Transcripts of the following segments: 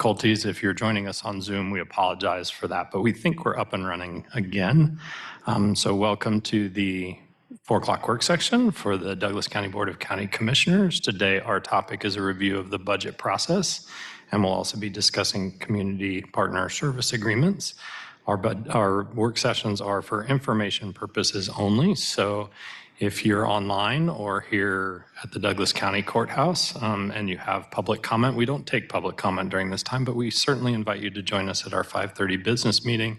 difficulties. If you're joining us on Zoom, we apologize for that, but we think we're up and running again. So welcome to the 4 o'clock work section for the Douglas County Board of County Commissioners. Today, our topic is a review of the budget process, and we'll also be discussing community partner service agreements. Our work sessions are for information purposes only, so if you're online or here at the Douglas County Courthouse and you have public comment, we don't take public comment during this time, but we certainly invite you to join us at our 5:30 business meeting,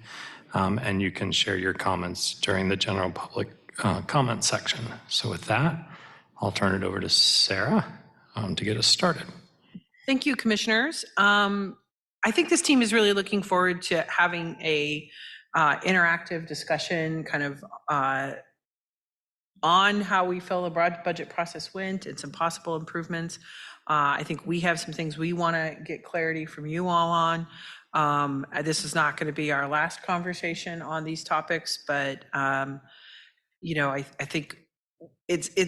and you can share your comments during the general public comment section. So with that, I'll turn it over to Sarah to get us started. Thank you, commissioners. I think this team is really looking forward to having a interactive discussion kind of on how we feel the budget process went and some possible improvements. I think we have some things we want to get clarity from you all on. This is not going to be our last conversation on these topics, but you know, I think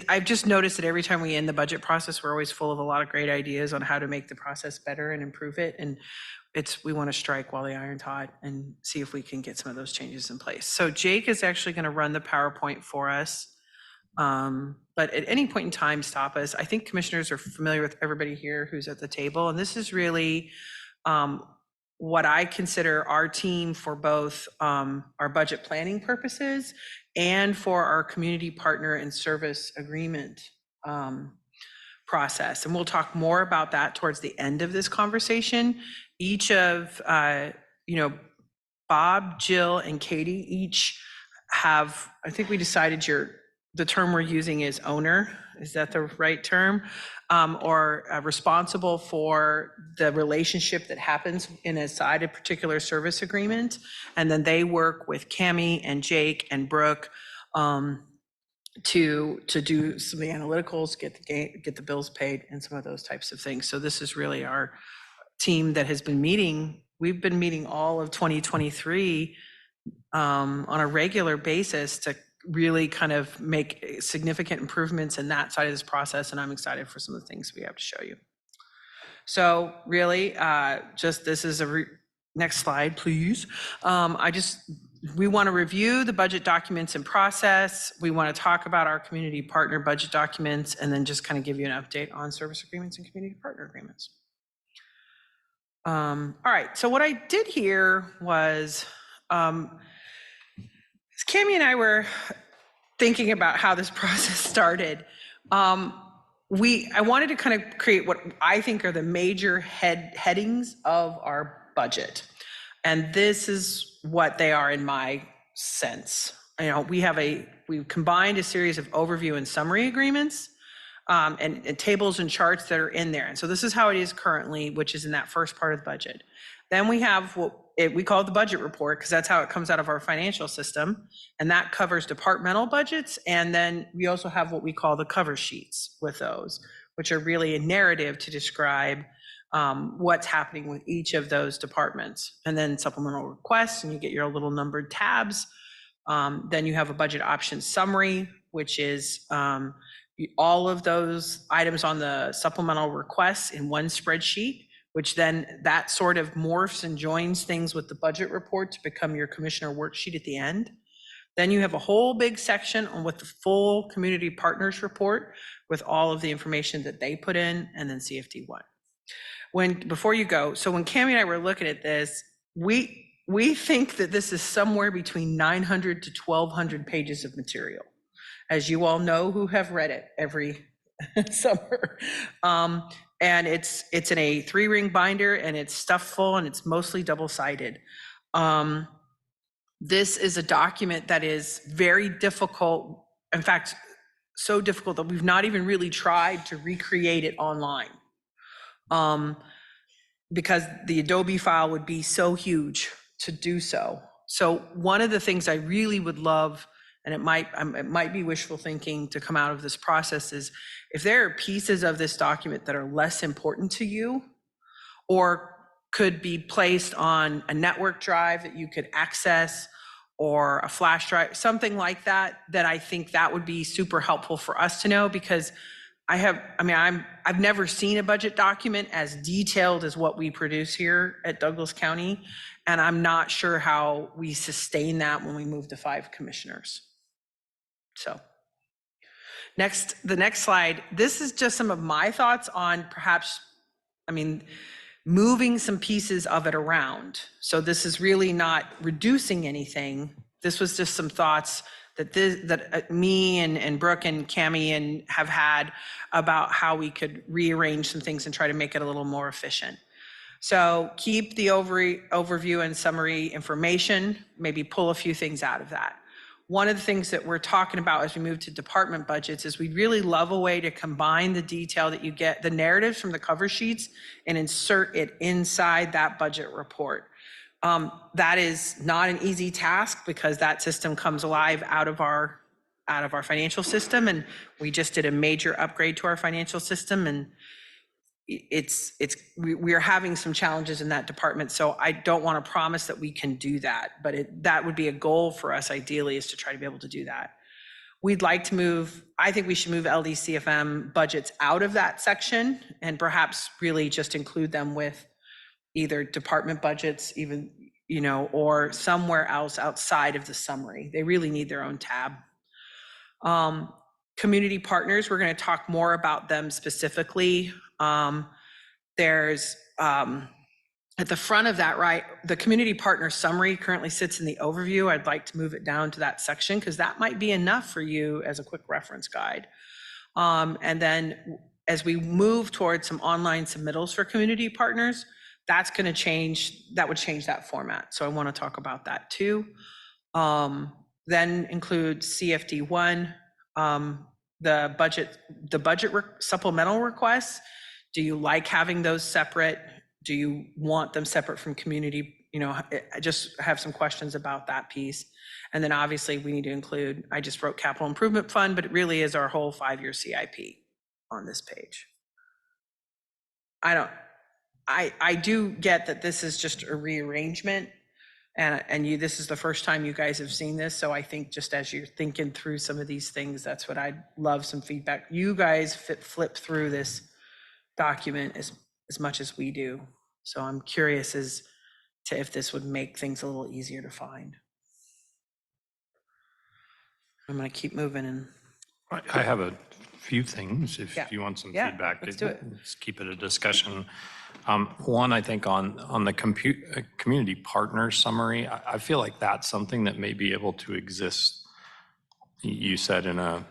I've just noticed that every time we end the budget process, we're always full of a lot of great ideas on how to make the process better and improve it. And we want to strike while the iron's hot and see if we can get some of those changes in place. So Jake is actually going to run the PowerPoint for us. But at any point in time, stop us. I think commissioners are familiar with everybody here who's at the table. And this is really what I consider our team for both our budget planning purposes and for our community partner and service agreement process. And we'll talk more about that towards the end of this conversation. Each of, Bob, Jill, and Katie each have, I think we decided the term we're using is owner. Is that the right term? Or responsible for the relationship that happens inside a particular service agreement. And then they work with Cammie and Jake and Brooke to do some of the analyticals, get the bills paid and some of those types of things. So this is really our team that has been meeting. We've been meeting all of 2023 on a regular basis to really kind of make significant improvements in that side of this process. And I'm excited for some of the things we have to show you. So really, this is next slide, please. We want to review the budget documents and process. We want to talk about our community partner budget documents, and then just kind of give you an update on service agreements and community partner agreements. All right, so what I did here was, Cammie and I were thinking about how this process started. I wanted to kind of create what I think are the major headings of our budget. And this is what they are in my sense. We've combined a series of overview and summary agreements and tables and charts that are in there. And so this is how it is currently, which is in that first part of the budget. Then we have what we call the budget report, because that's how it comes out of our financial system. And that covers departmental budgets. And then we also have what we call the cover sheets with those, which are really a narrative to describe what's happening with each of those departments. And then supplemental requests, and you get your little numbered tabs. Then you have a budget options summary, which is all of those items on the supplemental requests in one spreadsheet, which then that sort of morphs and joins things with the budget report to become your commissioner worksheet at the end. Then you have a whole big section with the full community partners report with all of the information that they put in, and then CFD1. Before you go, so when Cammie and I were looking at this, we think that this is somewhere between 900 to 1,200 pages of material, as you all know who have read it every summer. And it's in a 3-ring binder, and it's stuffed full, and it's mostly double-sided. This is a document that is very difficult. In fact, so difficult that we've not even really tried to recreate it online, because the Adobe file would be so huge to do so. So one of the things I really would love, and it might be wishful thinking to come out of this process, is if there are pieces of this document that are less important to you or could be placed on a network drive that you could access, or a flash drive, something like that, that I think that would be super helpful for us to know, because I've never seen a budget document as detailed as what we produce here at Douglas County. And I'm not sure how we sustain that when we move to 5 commissioners. So the next slide, this is just some of my thoughts on perhaps, moving some pieces of it around. So this is really not reducing anything. This was just some thoughts that me and Brooke and Cammie have had about how we could rearrange some things and try to make it a little more efficient. So keep the overview and summary information, maybe pull a few things out of that. One of the things that we're talking about as we move to department budgets is we'd really love a way to combine the detail that you get, the narratives from the cover sheets, and insert it inside that budget report. That is not an easy task because that system comes alive out of our financial system, and we just did a major upgrade to our financial system, and we are having some challenges in that department. So I don't want to promise that we can do that, but that would be a goal for us ideally, is to try to be able to do that. We'd like to I think we should move LDCFM budgets out of that section and perhaps really just include them with either department budgets, even, or somewhere else outside of the summary. They really need their own tab. Community partners, we're going to talk more about them specifically. There's at the front of that, right, the community partner summary currently sits in the overview. I'd like to move it down to that section because that might be enough for you as a quick reference guide. And then as we move towards some online submittals for community partners, that's going to change, that would change that format. So I want to talk about that too. Then include CFD1, the budget supplemental requests. Do you like having those separate? Do you want them separate from community? I just have some questions about that piece. And then obviously we need to include, I just wrote capital improvement fund, but it really is our whole 5-year CIP on this page. I do get that this is just a rearrangement, and this is the first time you guys have seen this. So I think just as you're thinking through some of these things, that's what I'd love some feedback. You guys flip through this document as much as we do. So I'm curious as to if this would make things a little easier to find. I'm going to keep moving. And I have a few things if you want some feedback. Let's do it. Let's keep it a discussion. One, I think on the community partner summary, I feel like that's something that may be able to exist, you said, in a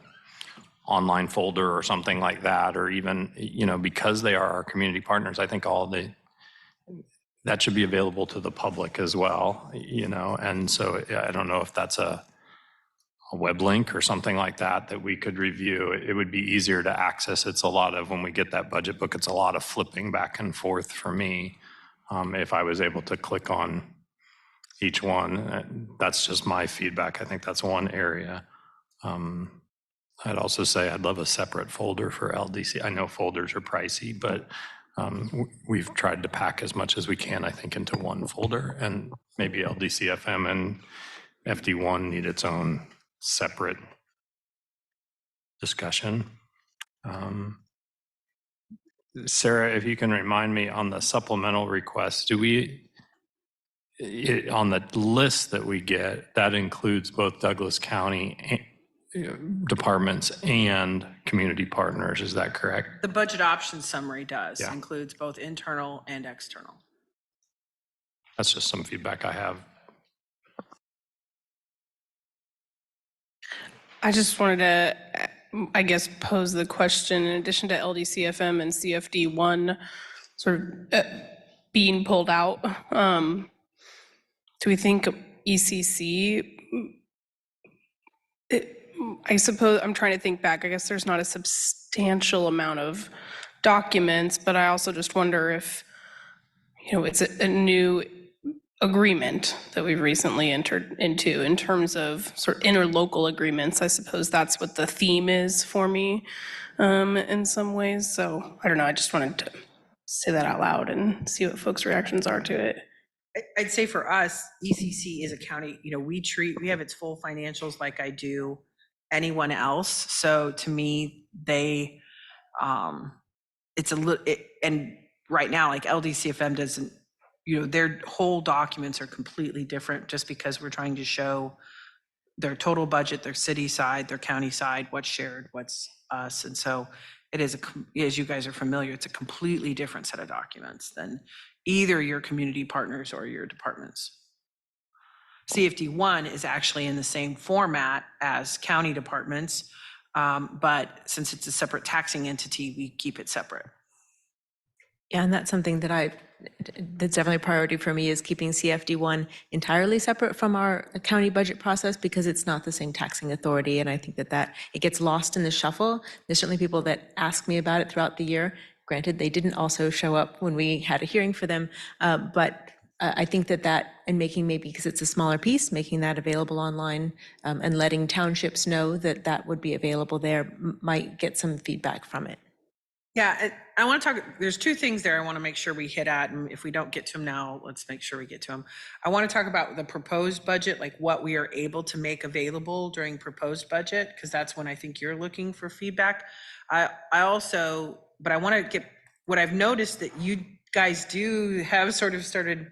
online folder or something like that, or even, because they are our community partners, I think that should be available to the public as well, and so I don't know if that's a web link or something like that we could review. It would be easier to access. It's a lot of, when we get that budget book, it's a lot of flipping back and forth for me. If I was able to click on each one, that's just my feedback. I think that's one area. I'd also say I'd love a separate folder for LDC. I know folders are pricey, but we've tried to pack as much as we can, I think, into one folder, and maybe LDCFM and FD1 need its own separate discussion. Sarah, if you can remind me on the supplemental request, on the list that we get, that includes both Douglas County departments and community partners, is that correct? The budget option summary includes both internal and external. That's just some feedback I have. I just wanted to, I guess, pose the question, in addition to LDCFM and CFD1 sort of being pulled out, do we think ECC, I suppose, I'm trying to think back, I guess there's not a substantial amount of documents, but I also just wonder if, it's a new agreement that we've recently entered into in terms of sort of interlocal agreements. I suppose that's what the theme is for me in some ways. So I don't know, I just wanted to say that out loud and see what folks' reactions are to it. I'd say for us, ECC is a county, we have its full financials like I do anyone else. So to me, they It's a little, and right now, like LDCFM doesn't, their whole documents are completely different just because we're trying to show their total budget, their city side, their county side, what's shared, what's us. And so it is, as you guys are familiar, it's a completely different set of documents than either your community partners or your departments. CFD1 is actually in the same format as county departments, but since it's a separate taxing entity, we keep it separate. Yeah, and that's something that that's definitely a priority for me, is keeping CFD1 entirely separate from our county budget process, because it's not the same taxing authority. And I think that it gets lost in the shuffle. There's certainly people that ask me about it throughout the year. Granted, they didn't also show up when we had a hearing for them, but I think that and making, maybe because it's a smaller piece, making that available online, and letting townships know that would be available there might get some feedback from it. Yeah, I want to talk, there's two things there I want to make sure we hit at, and if we don't get to them now, let's make sure we get to them. I want to talk about the proposed budget, like what we are able to make available during proposed budget, because that's when I think you're looking for feedback. I also, but I want to get, what I've noticed that you guys do have sort of started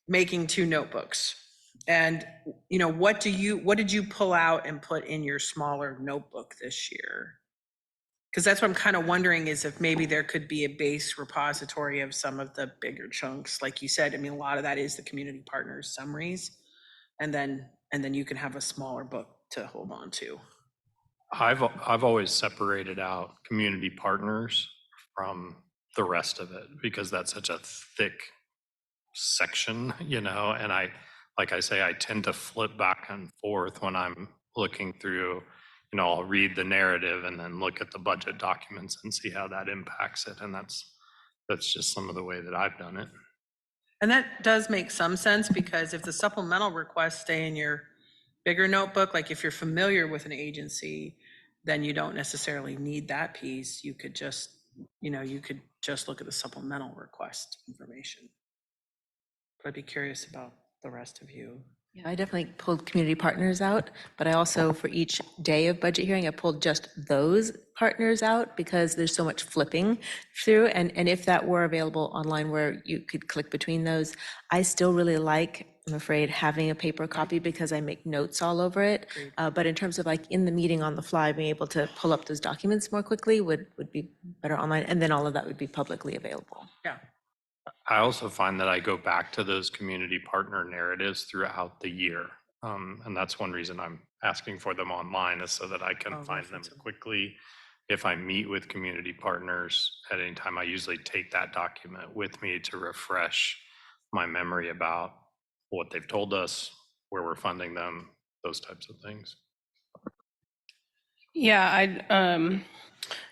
making 2 notebooks. And, what did you pull out and put in your smaller notebook this year? Because that's what I'm kind of wondering, is if maybe there could be a base repository of some of the bigger chunks. Like you said, I mean, a lot of that is the community partners summaries. And then you can have a smaller book to hold on to. I've always separated out community partners from the rest of it, because that's such a thick section, and like I say, I tend to flip back and forth when I'm looking through. I'll read the narrative and then look at the budget documents and see how that impacts it. And that's just some of the way that I've done it. And that does make some sense, because if the supplemental requests stay in your bigger notebook, like if you're familiar with an agency, then you don't necessarily need that piece. You could just, look at the supplemental request information. But I'd be curious about the rest of you. Yeah, I definitely pulled community partners out, but I also, for each day of budget hearing, I pulled just those partners out, because there's so much flipping through. And if that were available online where you could click between those, I still really like, I'm afraid, having a paper copy, because I make notes all over it. But in terms of like in the meeting on the fly, being able to pull up those documents more quickly would be better online. And then all of that would be publicly available. Yeah. I also find that I go back to those community partner narratives throughout the year. And that's one reason I'm asking for them online, is so that I can find them quickly. If I meet with community partners at any time, I usually take that document with me to refresh my memory about what they've told us, where we're funding them, those types of things. Yeah, I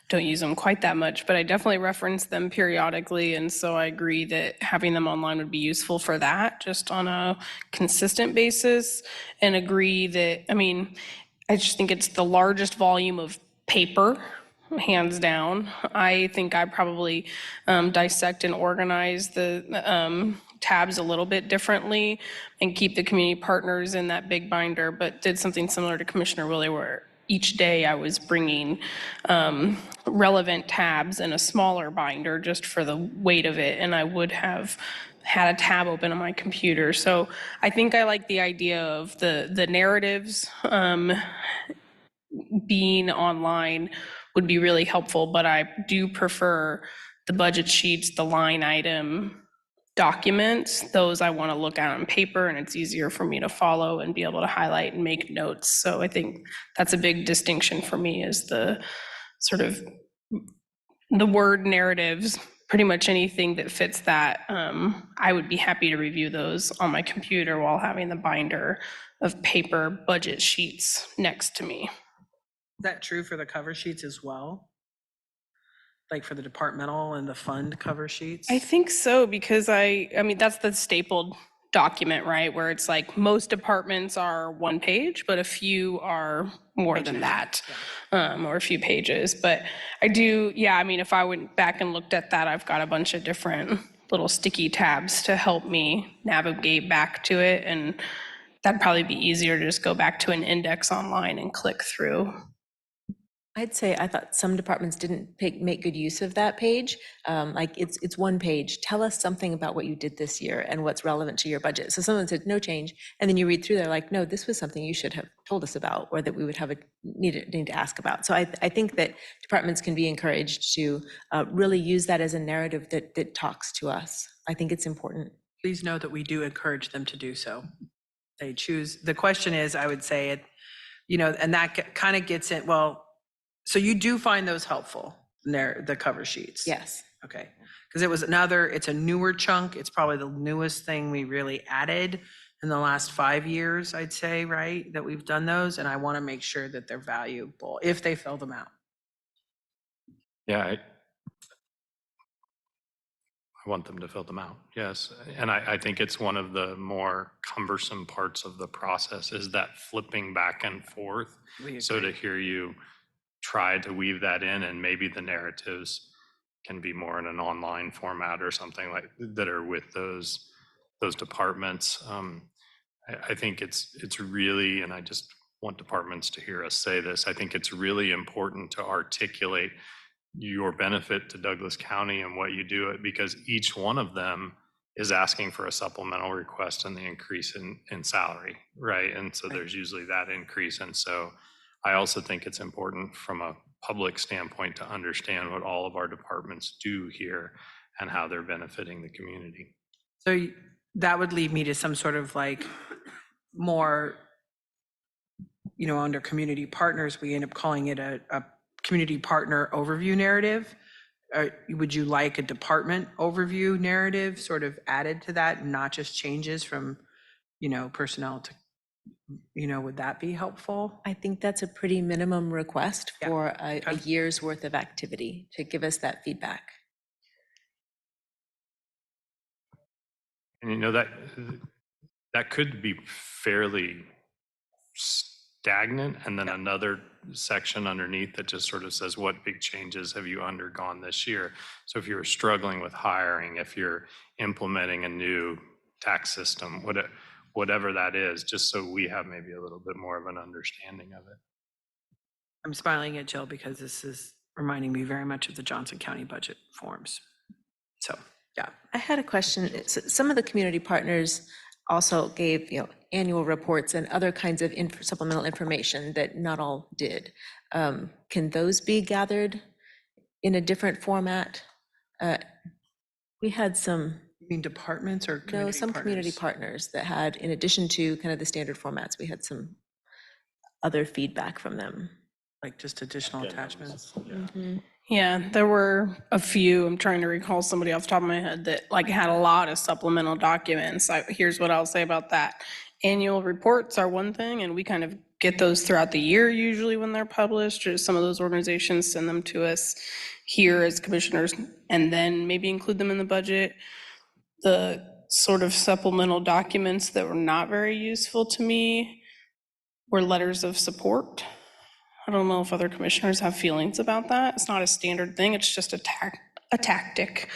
don't use them quite that much, but I definitely reference them periodically. And so I agree that having them online would be useful for that, just on a consistent basis. And agree that, I just think it's the largest volume of paper, hands down. I think I probably dissect and organize the tabs a little bit differently and keep the community partners in that big binder, but did something similar to Commissioner Willie, where each day I was bringing relevant tabs in a smaller binder just for the weight of it, and I would have had a tab open on my computer. So I think I like the idea of the narratives being online would be really helpful, but I do prefer the budget sheets, the line item documents. Those I want to look at on paper, and it's easier for me to follow and be able to highlight and make notes. So I think that's a big distinction for me, is the sort of the word narratives. Pretty much anything that fits that, I would be happy to review those on my computer while having the binder of paper budget sheets next to me. Is that true for the cover sheets as well? Like for the departmental and the fund cover sheets? I think so, because I mean, that's the stapled document, right? Where it's like most departments are one page, but a few are more than that, or a few pages. But I do, yeah, if I went back and looked at that, I've got a bunch of different little sticky tabs to help me navigate back to it. And that'd probably be easier to just go back to an index online and click through. I'd say I thought some departments didn't make good use of that page. Like it's one page. Tell us something about what you did this year and what's relevant to your budget. So someone said no change, and then you read through, they're like, no, this was something you should have told us about, or that we would have a need to ask about. So I think that departments can be encouraged to really use that as a narrative that talks to us. I think it's important. Please know that we do encourage them to do so. They choose, the question is, I would say it, and that kind of gets it, well, so you do find those helpful, the cover sheets? Yes. Okay, because it's a newer chunk. It's probably the newest thing we really added in the last 5 years, I'd say, right? That we've done those, and I want to make sure that they're valuable if they fill them out. Yeah, I want them to fill them out, yes. And I think it's one of the more cumbersome parts of the process is that flipping back and forth. So to hear you try to weave that in, and maybe the narratives can be more in an online format or something like that are with those departments. I think it's really, and I just want departments to hear us say this, I think it's really important to articulate your benefit to Douglas County and what you do it, because each one of them is asking for a supplemental request and the increase in salary, right? And so there's usually that increase. And so I also think it's important from a public standpoint to understand what all of our departments do here and how they're benefiting the community. So that would lead me to some sort of like more, under community partners, we end up calling it a community partner overview narrative. Would you like a department overview narrative sort of added to that, not just changes from, personnel to, would that be helpful? I think that's a pretty minimum request Yeah. for a year's worth of activity to give us that feedback. And that could be fairly stagnant, and then another section underneath that just sort of says, what big changes have you undergone this year? So if you're struggling with hiring, if you're implementing a new tax system, whatever that is, just so we have maybe a little bit more of an understanding of it. I'm smiling at Jill because this is reminding me very much of the Johnson County budget forms. So, yeah. I had a question. Some of the community partners also gave, annual reports and other kinds of supplemental information that not all did. Can those be gathered in a different format? We had some, You mean departments or community some community partners that had, in addition to kind of the standard formats, we had some other feedback from them. Like just additional attachments? Yeah, there were a few. I'm trying to recall somebody off the top of my head that like had a lot of supplemental documents. Here's what I'll say about that. Annual reports are one thing, and we kind of get those throughout the year usually when they're published, or some of those organizations send them to us here as commissioners and then maybe include them in the budget. The sort of supplemental documents that were not very useful to me were letters of support. I don't know if other commissioners have feelings about that. It's not a standard thing. It's just a tactic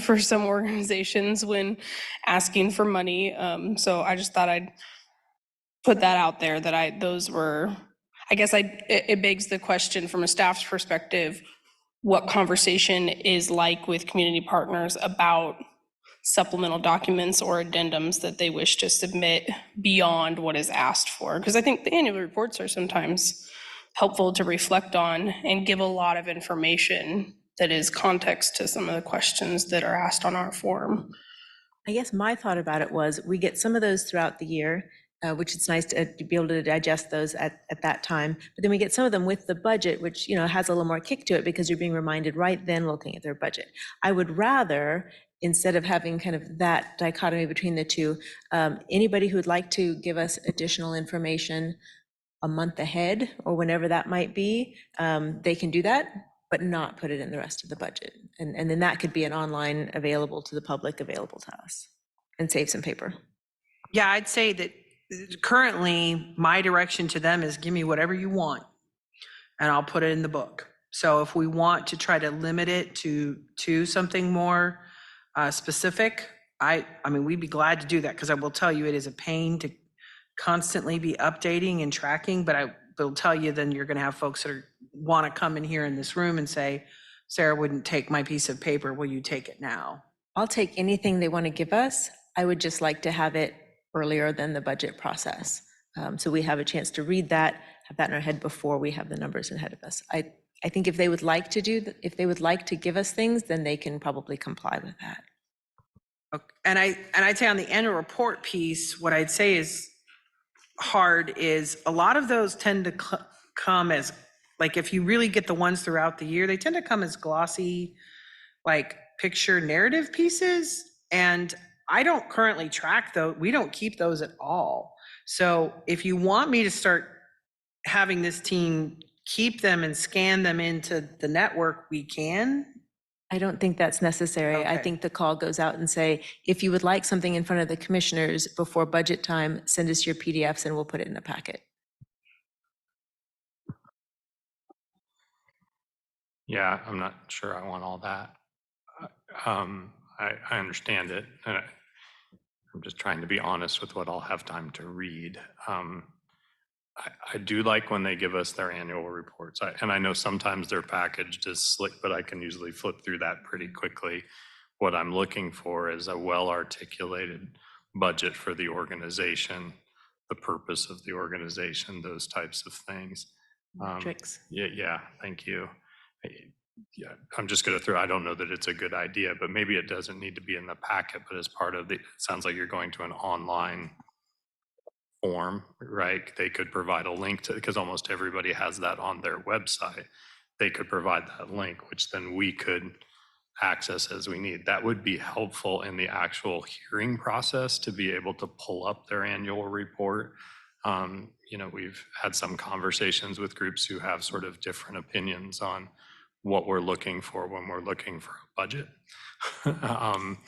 for some organizations when asking for money. So I just thought I'd put that out there, that those were, I guess it begs the question from a staff's perspective, what conversation is like with community partners about supplemental documents or addendums that they wish to submit beyond what is asked for. Because I think the annual reports are sometimes helpful to reflect on and give a lot of information that is context to some of the questions that are asked on our form. I guess my thought about it was we get some of those throughout the year, which it's nice to be able to digest those at that time. But then we get some of them with the budget, which has a little more kick to it because you're being reminded right then looking at their budget. I would rather, instead of having kind of that dichotomy between the two, anybody who would like to give us additional information a month ahead or whenever that might be, they can do that, but not put it in the rest of the budget. And then that could be an online available to the public, available to us, and save some paper. Yeah, I'd say that currently my direction to them is give me whatever you want and I'll put it in the book. So if we want to try to limit it to something more specific, I mean, we'd be glad to do that, because I will tell you it is a pain to constantly be updating and tracking, but I will tell you then you're going to have folks that are want to come in here in this room and say, Sarah wouldn't take my piece of paper, will you take it now? I'll take anything they want to give us. I would just like to have it earlier than the budget process. So we have a chance to read that, have that in our head before we have the numbers ahead of us. I think if they would like to if they would like to give us things, then they can probably comply with that. Okay. And I'd say on the annual report piece, what I'd say is hard is a lot of those tend to come as, like, if you really get the ones throughout the year, they tend to come as glossy, like picture narrative pieces. And I don't currently track those. We don't keep those at all. So if you want me to start having this team keep them and scan them into the network, we can. I don't think that's necessary. I Okay. think the call goes out and say, if you would like something in front of the commissioners before budget time, send us your PDFs and we'll put it in a packet. Yeah, I'm not sure I want all that. I understand it. And I'm just trying to be honest with what I'll have time to read. I do like when they give us their annual reports. And I know sometimes they're packaged as slick, but I can usually flip through that pretty quickly. What I'm looking for is a well-articulated budget for the organization, the purpose of the organization, those types of things. Tricks. Yeah, thank you. Yeah, I'm just going to throw, I don't know that it's a good idea, but maybe it doesn't need to be in the packet, but as part of the, it sounds like you're going to an online form, right? They could provide a link to, because almost everybody has that on their website. They could provide that link, which then we could access as we need. That would be helpful in the actual hearing process to be able to pull up their annual report. We've had some conversations with groups who have sort of different opinions on what we're looking for when we're looking for a budget. And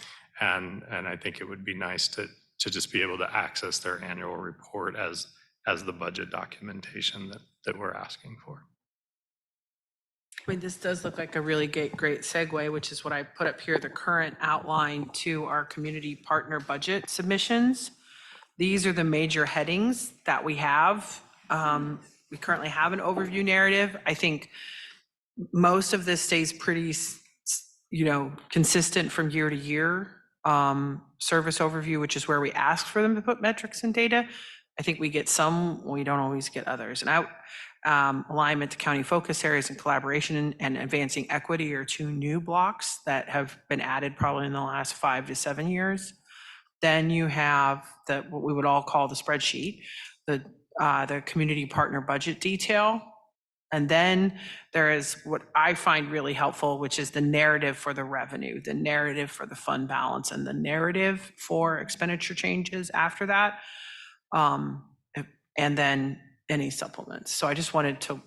I think it would be nice to just be able to access their annual report as the budget documentation that we're asking for. I mean, this does look like a really great segue, which is what I put up here, the current outline to our community partner budget submissions. These are the major headings that we have. We currently have an overview narrative. I think most of this stays pretty, consistent from year to year. Service overview, which is where we ask for them to put metrics and data. I think we get some, we don't always get others. And alignment to county focus areas and collaboration and advancing equity are two new blocks that have been added probably in the last 5 to 7 years. Then you have what we would all call the spreadsheet, the community partner budget detail. And then there is what I find really helpful, which is the narrative for the revenue, the narrative for the fund balance, and the narrative for expenditure changes after that. And then any supplements. So I just wanted to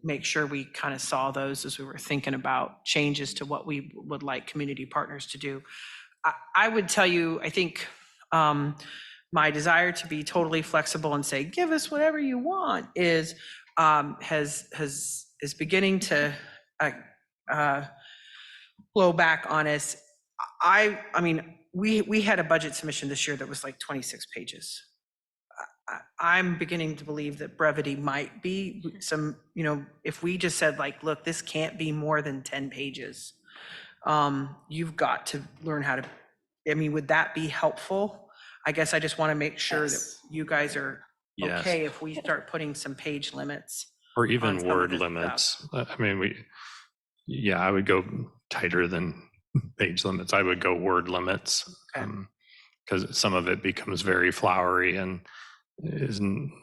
make sure we kind of saw those as we were thinking about changes to what we would like community partners to do. I would tell you, I think my desire to be totally flexible and say, give us whatever you want is beginning to blow back on us. I mean, we had a budget submission this year that was like 26 pages. I'm beginning to believe that brevity might be some, if we just said like, look, this can't be more than 10 pages. You've got to learn how to, would that be helpful? I guess I just want to make sure that you guys are Yes. okay if we start putting some page limits. Or on even some of word this limits. I would go tighter than page limits. I would go word limits. Okay. Because some of it becomes very flowery and is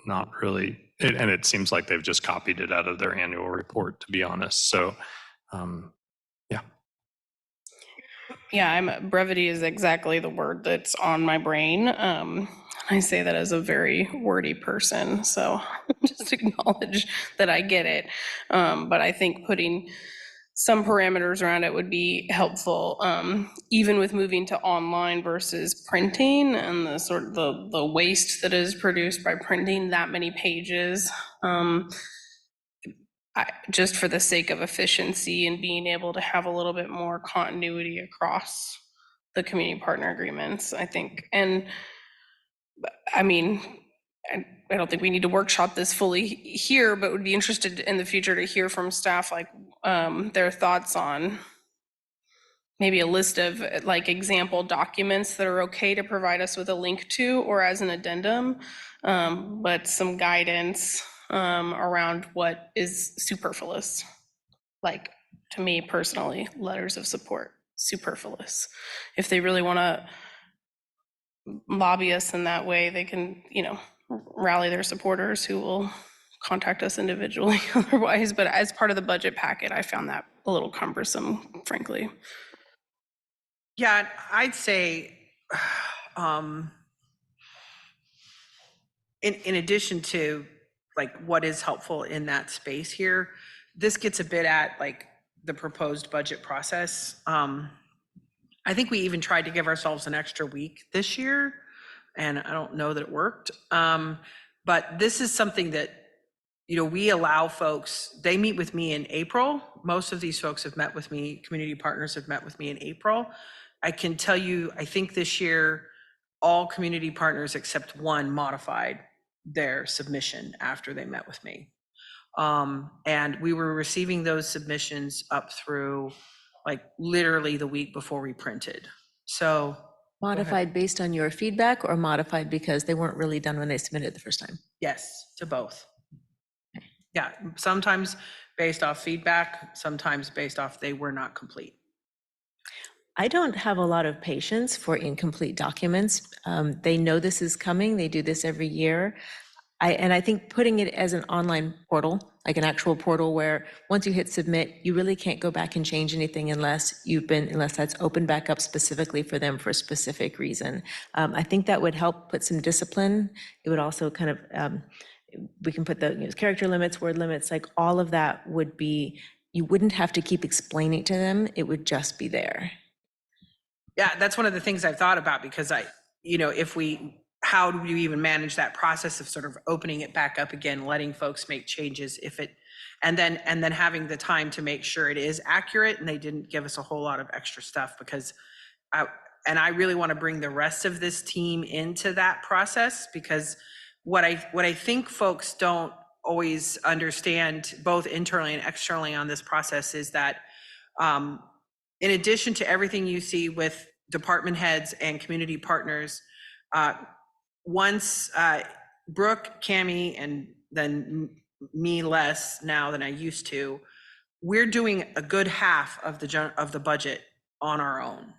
not really, and it seems like they've just copied it out of their annual report, to be honest. So, yeah. Yeah, brevity is exactly the word that's on my brain. I say that as a very wordy person, so just acknowledge that I get it. But I think putting some parameters around it would be helpful, even with moving to online versus printing and the sort of the waste that is produced by printing that many pages. Just for the sake of efficiency and being able to have a little bit more continuity across the community partner agreements, I think. And I mean, I don't think we need to workshop this fully here, but would be interested in the future to hear from staff, like, their thoughts on maybe a list of like example documents that are okay to provide us with a link to or as an addendum, but some guidance around what is superfluous. Like, to me personally, letters of support, superfluous. If they really want to lobby us in that way, they can, rally their supporters who will contact us individually otherwise. But as part of the budget packet, I found that a little cumbersome, frankly. Yeah, I'd say, um, in addition to like what is helpful in that space here, this gets a bit at like the proposed budget process. I think we even tried to give ourselves an extra week this year, and I don't know that it worked. But this is something that, we allow folks, they meet with me in April. Most of these folks have met with me, community partners have met with me in April. I can tell you, I think this year, all community partners except one modified their submission after they met with me. And we were receiving those submissions up through like literally the week before we printed. So Modified based on your feedback or modified because they weren't really done when they submitted the first time? yes, to both. Yeah, sometimes based off feedback, sometimes based off they were not complete. I don't have a lot of patience for incomplete documents. They know this is coming. They do this every year. And I think putting it as an online portal, like an actual portal where once you hit submit, you really can't go back and change anything unless that's opened back up specifically for them for a specific reason. I think that would help put some discipline. It would also kind of, we can put the character limits, word limits, like all of that would be, you wouldn't have to keep explaining to them. It would just be there. Yeah, that's one of the things I've thought about because how do you even manage that process of sort of opening it back up again, letting folks make changes and then having the time to make sure it is accurate and they didn't give us a whole lot of extra stuff because I really want to bring the rest of this team into that process because what I think folks don't always understand both internally and externally on this process is that in addition to everything you see with department heads and community partners, once Brooke, Cami, and then me less now than I used to, we're doing a good half of the budget on our own.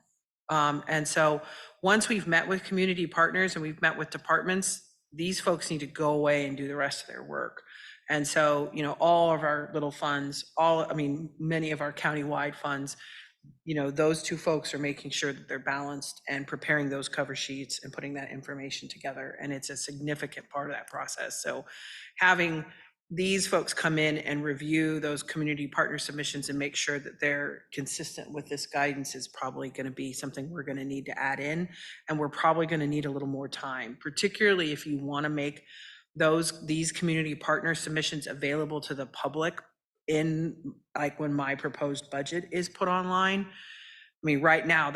And so once we've met with community partners and we've met with departments, these folks need to go away and do the rest of their work. And so, all of our little funds, many of our countywide funds, those two folks are making sure that they're balanced and preparing those cover sheets and putting that information together. And it's a significant part of that process. So having these folks come in and review those community partner submissions and make sure that they're consistent with this guidance is probably going to be something we're going to need to add in. And we're probably going to need a little more time, particularly if you want to make these community partner submissions available to the public in like when my proposed budget is put online. Right now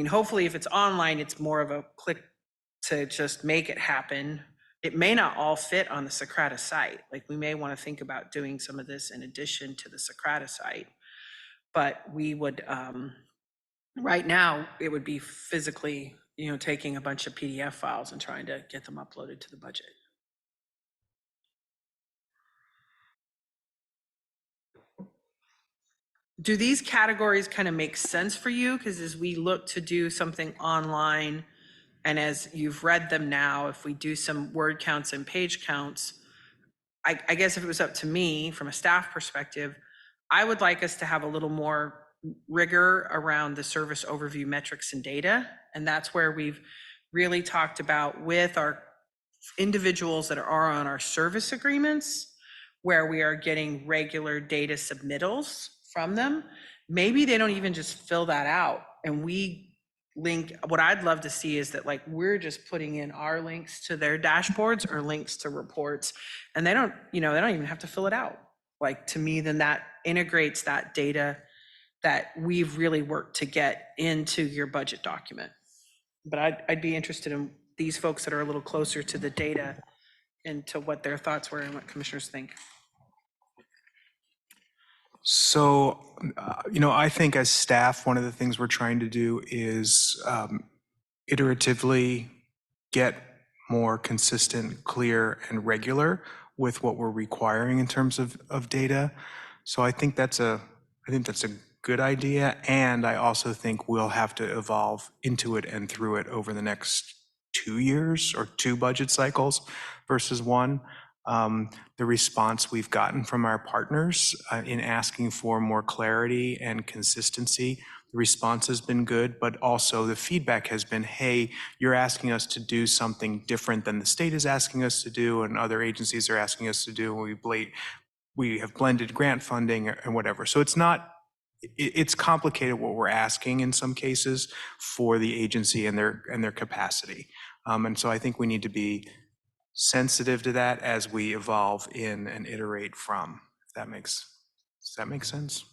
hopefully if it's online, it's more of a click to just make it happen. It may not all fit on the Socrata site. Like we may want to think about doing some of this in addition to the Socrata site, but we would, right now it would be physically, taking a bunch of PDF files and trying to get them uploaded to the budget. Do these categories kind of make sense for you? Because as we look to do something online, and as you've read them now, if we do some word counts and page counts, I guess if it was up to me from a staff perspective, I would like us to have a little more rigor around the service overview metrics and data. And that's where we've really talked about with our individuals that are on our service agreements, where we are getting regular data submittals from them. Maybe they don't even just fill that out and we link. What I'd love to see is that like we're just putting in our links to their dashboards or links to reports and they don't even have to fill it out. Like to me, then that integrates that data that we've really worked to get into your budget document. But I'd be interested in these folks that are a little closer to the data into what their thoughts were and what commissioners think. So, I think as staff, one of the things we're trying to do is iteratively get more consistent, clear, and regular with what we're requiring in terms of data. So I think that's a good idea, and I also think we'll have to evolve into it and through it over the next 2 years or 2 budget cycles versus 1. The response we've gotten from our partners in asking for more clarity and consistency, the response has been good, but also the feedback has been, hey, you're asking us to do something different than the state is asking us to do and other agencies are asking us to do, and we have blended grant funding and whatever. So it's complicated what we're asking in some cases for the agency and their capacity. And so I think we need to be sensitive to that as we evolve in and iterate from. Does that make sense?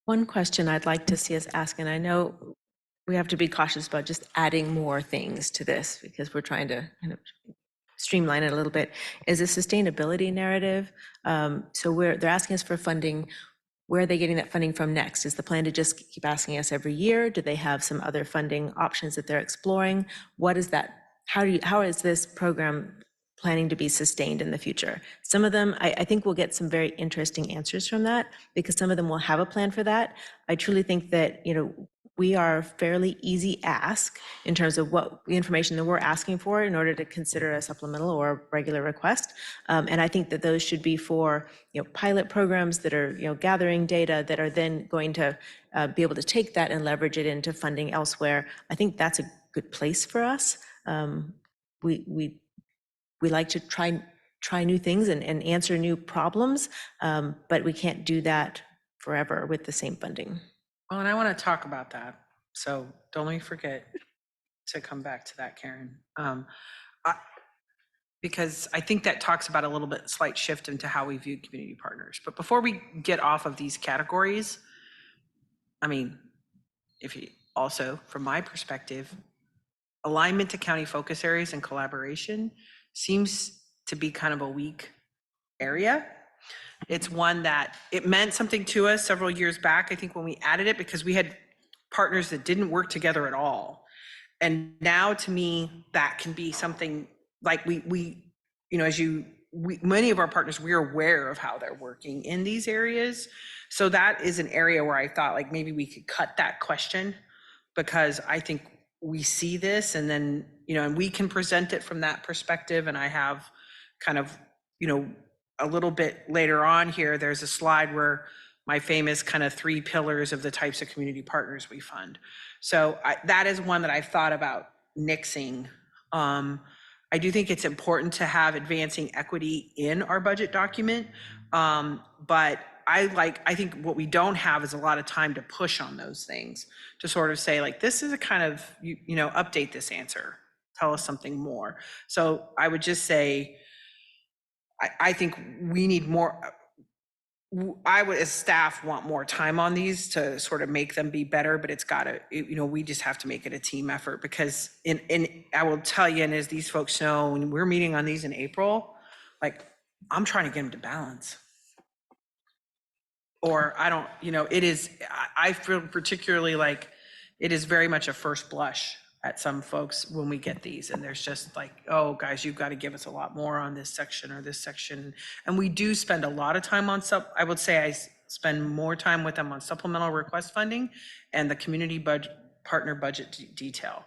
One question I'd like to see us ask, and I know we have to be cautious about just adding more things to this because we're trying to kind of streamline it a little bit, is a sustainability narrative. So they're asking us for funding. Where are they getting that funding from next? Is the plan to just keep asking us every year? Do they have some other funding options that they're exploring? What is that? How is this program planning to be sustained in the future? Some of them, I think we'll get some very interesting answers from that because some of them will have a plan for that. I truly think that, we are fairly easy ask in terms of what information that we're asking for in order to consider a supplemental or regular request. And I think that those should be for pilot programs that are gathering data that are then going to be able to take that and leverage it into funding elsewhere. I think that's a good place for us. We like to try new things and answer new problems, but we can't do that forever with the same funding. Well, and I want to talk about that. So don't let me forget to come back to that, Karen. Because I think that talks about a little bit slight shift into how we view community partners. But before we get off of these categories, I mean, if you also, from my perspective, alignment to county focus areas and collaboration seems to be kind of a weak area. It's one that it meant something to us several years back, I think, when we added it, because we had partners that didn't work together at all. And now to me, that can be something like many of our partners, we're aware of how they're working in these areas. So that is an area where I thought like maybe we could cut that question, because I think we see this and then, and we can present it from that perspective. And I have kind of, a little bit later on here, there's a slide where my famous kind of 3 pillars of the types of community partners we fund. So that is one that I've thought about nixing. I do think it's important to have advancing equity in our budget document. But I think what we don't have is a lot of time to push on those things, to sort of say like, this is a kind of, update this answer, tell us something more. So I would just say, I think we need more. I would, as staff, want more time on these to sort of make them be better, but it's got to, we just have to make it a team effort, because I will tell you, and as these folks know, when we're meeting on these in April, like I'm trying to get them to balance. Or I don't, it is, I feel particularly like it is very much a first blush at some folks when we get these, and there's just like, oh guys, you've got to give us a lot more on this section or this section. And we do spend a lot of time on I would say I spend more time with them on supplemental request funding and the community partner budget detail.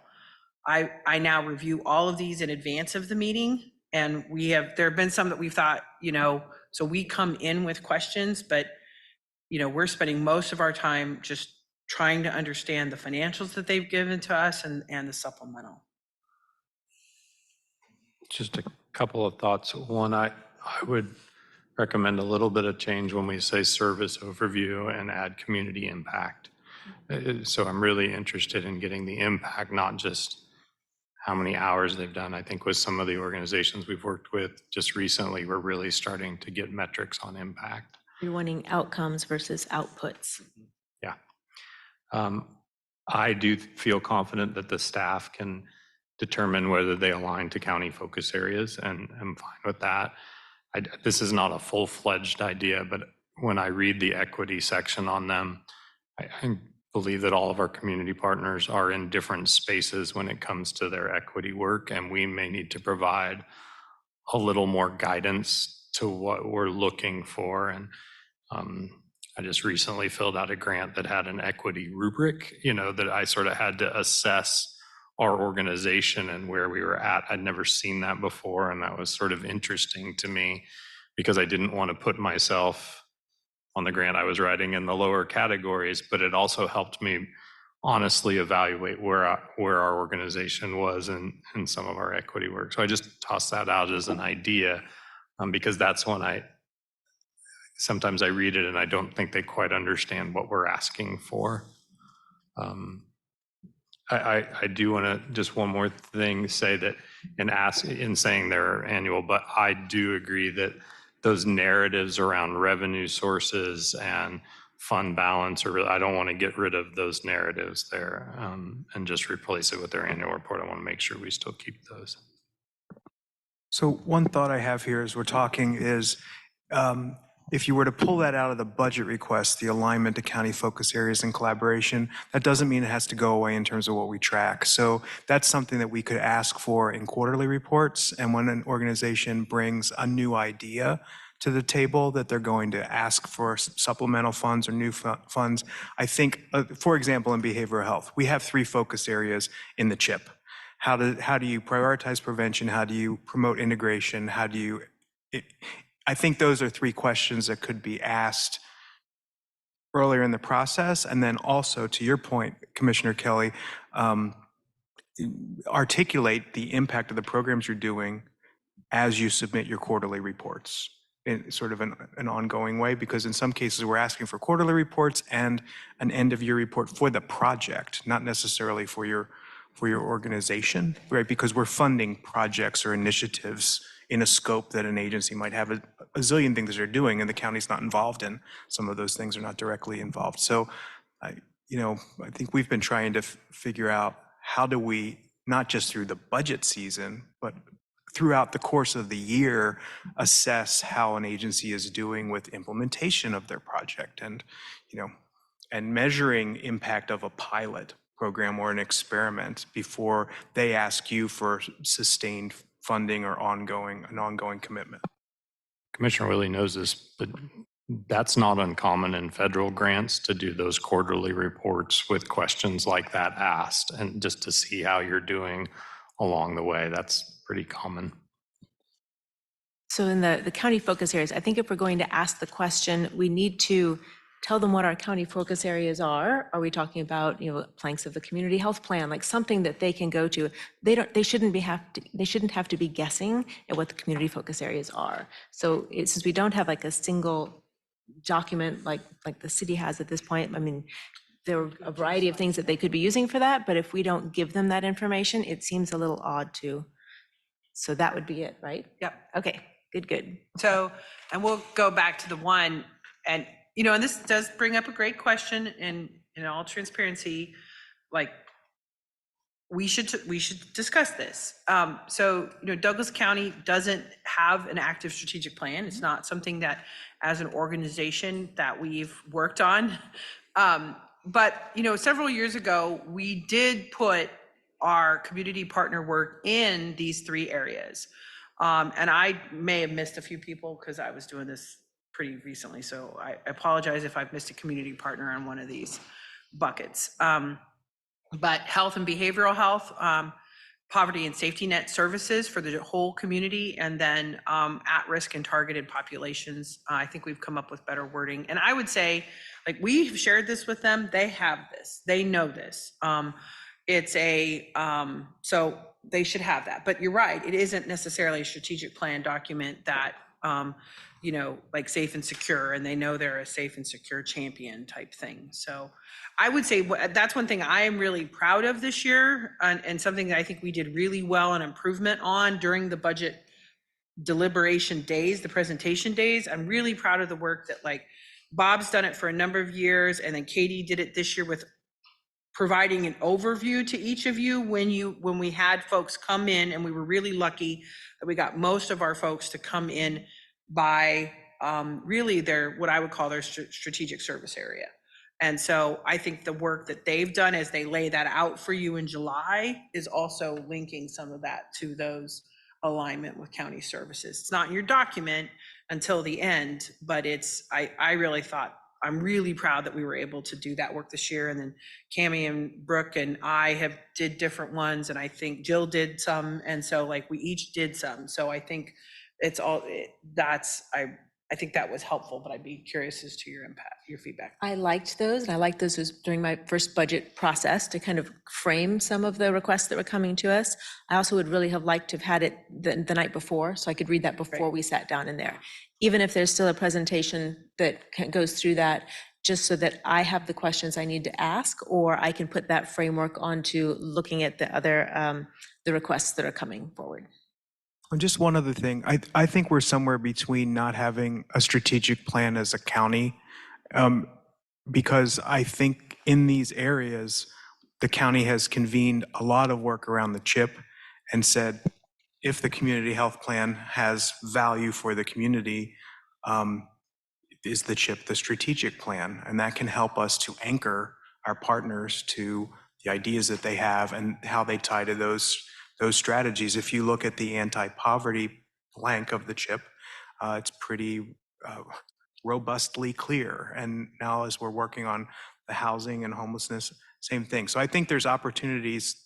I now review all of these in advance of the meeting, and there have been some that we've thought, so we come in with questions, but we're spending most of our time just trying to understand the financials that they've given to us and the supplemental. Just a couple of thoughts. One, I would recommend a little bit of change when we say service overview and add community impact. So I'm really interested in getting the impact, not just how many hours they've done. I think with some of the organizations we've worked with just recently, we're really starting to get metrics on impact. You're wanting outcomes versus outputs. Yeah. I do feel confident that the staff can determine whether they align to county focus areas, and I'm fine with that. This is not a full-fledged idea, but when I read the equity section on them, I believe that all of our community partners are in different spaces when it comes to their equity work, and we may need to provide a little more guidance to what we're looking for. And I just recently filled out a grant that had an equity rubric, that I sort of had to assess our organization and where we were at. I'd never seen that before, and that was sort of interesting to me because I didn't want to put myself on the grant I was writing in the lower categories, but it also helped me honestly evaluate where our organization was in some of our equity work. So I just tossed that out as an idea, because that's when sometimes I read it and I don't think they quite understand what we're asking for. I do want to just one more thing say that in saying their annual, but I do agree that those narratives around revenue sources and fund balance I don't want to get rid of those narratives there, and just replace it with their annual report. I want to make sure we still keep those. So one thought I have here as we're talking is, if you were to pull that out of the budget request, the alignment to county focus areas and collaboration, that doesn't mean it has to go away in terms of what we track. So that's something that we could ask for in quarterly reports. And when an organization brings a new idea to the table that they're going to ask for supplemental funds or new funds, I think, for example, in behavioral health, we have 3 focus areas in the CHIP. How do you prioritize prevention? How do you promote integration? I think those are 3 questions that could be asked earlier in the process. And then also, to your point, Commissioner Kelly, articulate the impact of the programs you're doing as you submit your quarterly reports in sort of an ongoing way, because in some cases we're asking for quarterly reports and an end of year report for the project, not necessarily for your organization, right? Because we're funding projects or initiatives in a scope that an agency might have a zillion things they're doing, and the county's not involved in. Some of those things are not directly involved. So, I think we've been trying to figure out how do we, not just through the budget season, but throughout the course of the year, assess how an agency is doing with implementation of their project, and measuring impact of a pilot program or an experiment before they ask you for sustained funding or an ongoing commitment. Commissioner Willie knows this, but that's not uncommon in federal grants to do those quarterly reports with questions like that asked, and just to see how you're doing along the way. That's pretty common. So in the county focus areas, I think if we're going to ask the question, we need to tell them what our county focus areas are. Are we talking about, planks of the community health plan, like something that they can go to? They shouldn't have to be guessing at what the community focus areas are. So since we don't have like a single document like the city has at this point, I mean, there are a variety of things that they could be using for that, but if we don't give them that information, it seems a little odd to. So that would be it, right? Yep. Okay, good. So, and we'll go back to the one, and and this does bring up a great question, and in all transparency, like we should discuss this. So, Douglas County doesn't have an active strategic plan. It's not something that, as an organization, that we've worked on. But, several years ago, we did put our community partner work in these 3 areas. And I may have missed a few people because I was doing this pretty recently. So I apologize if I've missed a community partner on one of these buckets. But health and behavioral health, poverty and safety net services for the whole community, and then at-risk and targeted populations. I think we've come up with better wording. And I would say, like, we've shared this with them. They have this. They know this. So they should have that. But you're right. It isn't necessarily a strategic plan document that, like safe and secure, and they know they're a safe and secure champion type thing. So I would say that's one thing I am really proud of this year, and something that I think we did really well and improvement on during the budget deliberation days, the presentation days. I'm really proud of the work that, like, Bob's done it for a number of years, and then Katie did it this year with providing an overview to each of you when we had folks come in, and we were really lucky that we got most of our folks to come in by really what I would call their strategic service area. And so I think the work that they've done as they lay that out for you in July is also linking some of that to those alignment with county services. It's not in your document until the end, but I really thought, I'm really proud that we were able to do that work this year. And then Cammie and Brooke and I did different ones, and I think Jill did some. And so like we each did some. So I think it's all, I think that was helpful, but I'd be curious as to your feedback. I liked those, and I liked those was during my first budget process to kind of frame some of the requests that were coming to us. I also would really have liked to have had it the night before, so I could read that before we sat down in there. Even if there's still a presentation that goes through that, just so that I have the questions I need to ask, or I can put that framework onto looking at the other, the requests that are coming forward. And just one other thing, I think we're somewhere between not having a strategic plan as a county, because I think in these areas, the county has convened a lot of work around the CHIP and said, if the community health plan has value for the community, is the CHIP the strategic plan? And that can help us to anchor our partners to the ideas that they have and how they tie to those strategies. If you look at the anti-poverty blank of the CHIP, it's pretty robustly clear. And now as we're working on the housing and homelessness, same thing. So I think there's opportunities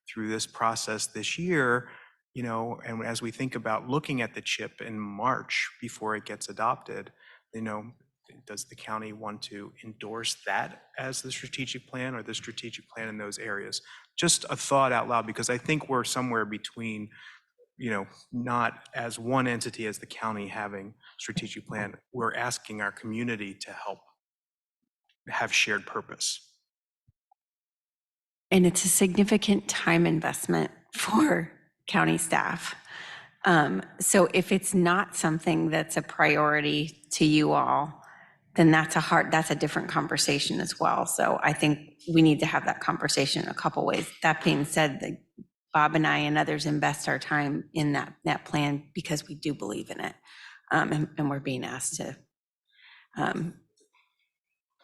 through this process this year, and as we think about looking at the CHIP in March before it gets adopted, does the county want to endorse that as the strategic plan, or the strategic plan in those areas? Just a thought out loud, because I think we're somewhere between, not as one entity as the county having strategic plan. We're asking our community to help have shared purpose. And it's a significant time investment for county staff. So if it's not something that's a priority to you all, then that's a different conversation as well. So I think we need to have that conversation in a couple ways. That being said, Bob and I and others invest our time in that plan because we do believe in it. And we're being asked to.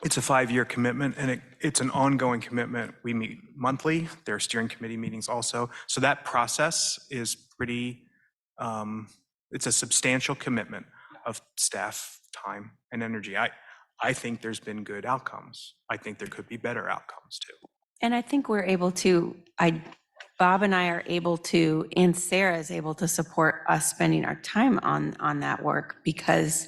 It's a 5-year commitment, and it's an ongoing commitment. We meet monthly. There are steering committee meetings also. So that process is pretty, it's a substantial commitment of staff time and energy. I think there's been good outcomes. I think there could be better outcomes too. And I think we're able to, Bob and I are able to, and Sarah is able to support us spending our time on that work because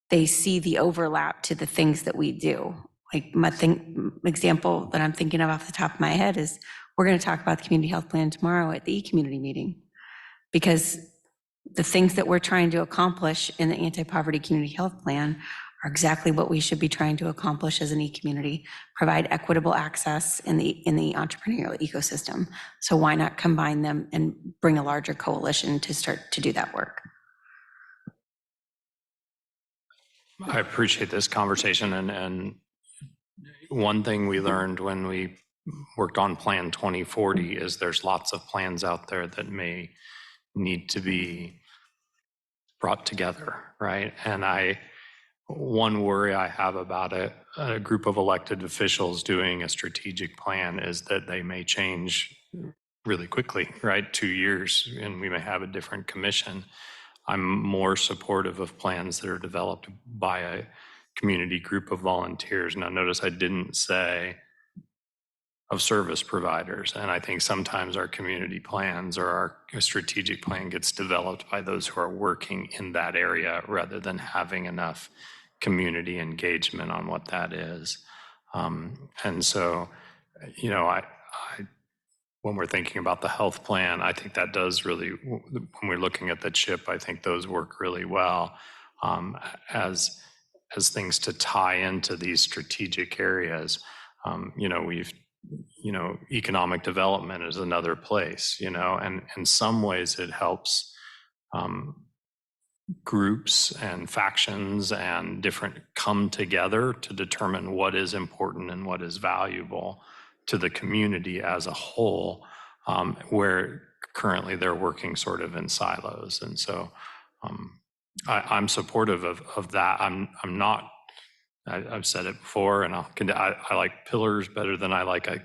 they see the overlap to the things that we do. Like example that I'm thinking of off the top of my head is we're going to talk about the community health plan tomorrow at the e-community meeting, because the things that we're trying to accomplish in the anti-poverty community health plan are exactly what we should be trying to accomplish as an e-community, provide equitable access in the entrepreneurial ecosystem. So why not combine them and bring a larger coalition to start to do that work? I appreciate this conversation, and one thing we learned when we worked on Plan 2040 is there's lots of plans out there that may need to be brought together, right? And one worry I have about a group of elected officials doing a strategic plan is that they may change really quickly, right? 2 years, and we may have a different commission. I'm more supportive of plans that are developed by a community group of volunteers. Now, notice I didn't say of service providers. And I think sometimes our community plans or our strategic plan gets developed by those who are working in that area rather than having enough community engagement on what that is. And so, when we're thinking about the health plan, I think that does really, when we're looking at the CHIP, I think those work really well as things to tie into these strategic areas. Economic development is another place, and in some ways it helps groups and factions and different come together to determine what is important and what is valuable to the community as a whole, where currently they're working sort of in silos. And so I'm supportive of that. I'm not, I've said it before, and I like pillars better than I like a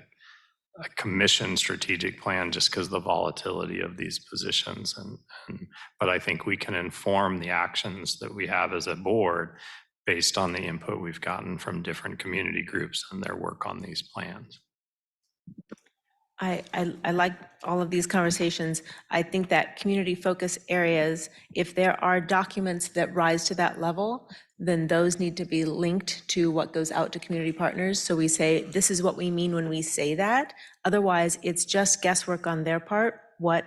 commission strategic plan, just because the volatility of these positions. But I think we can inform the actions that we have as a board based on the input we've gotten from different community groups and their work on these plans. I like all of these conversations. I think that community focus areas, if there are documents that rise to that level, then those need to be linked to what goes out to community partners. So we say, this is what we mean when we say that. Otherwise, it's just guesswork on their part, what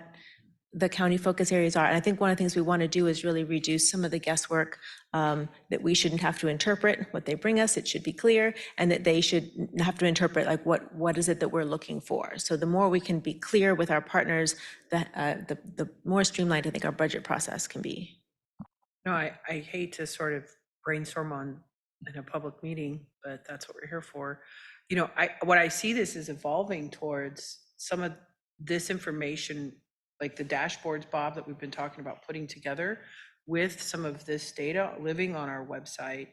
the county focus areas are. And I think one of the things we want to do is really reduce some of the guesswork, that we shouldn't have to interpret what they bring us. It should be clear, and that they should have to interpret like what is it that we're looking for. So the more we can be clear with our partners, the more streamlined I think our budget process can be. No, I hate to sort of brainstorm on in a public meeting, but that's what we're here for. You know, what I see this is evolving towards some of this information, like the dashboards, Bob, that we've been talking about putting together with some of this data living on our website,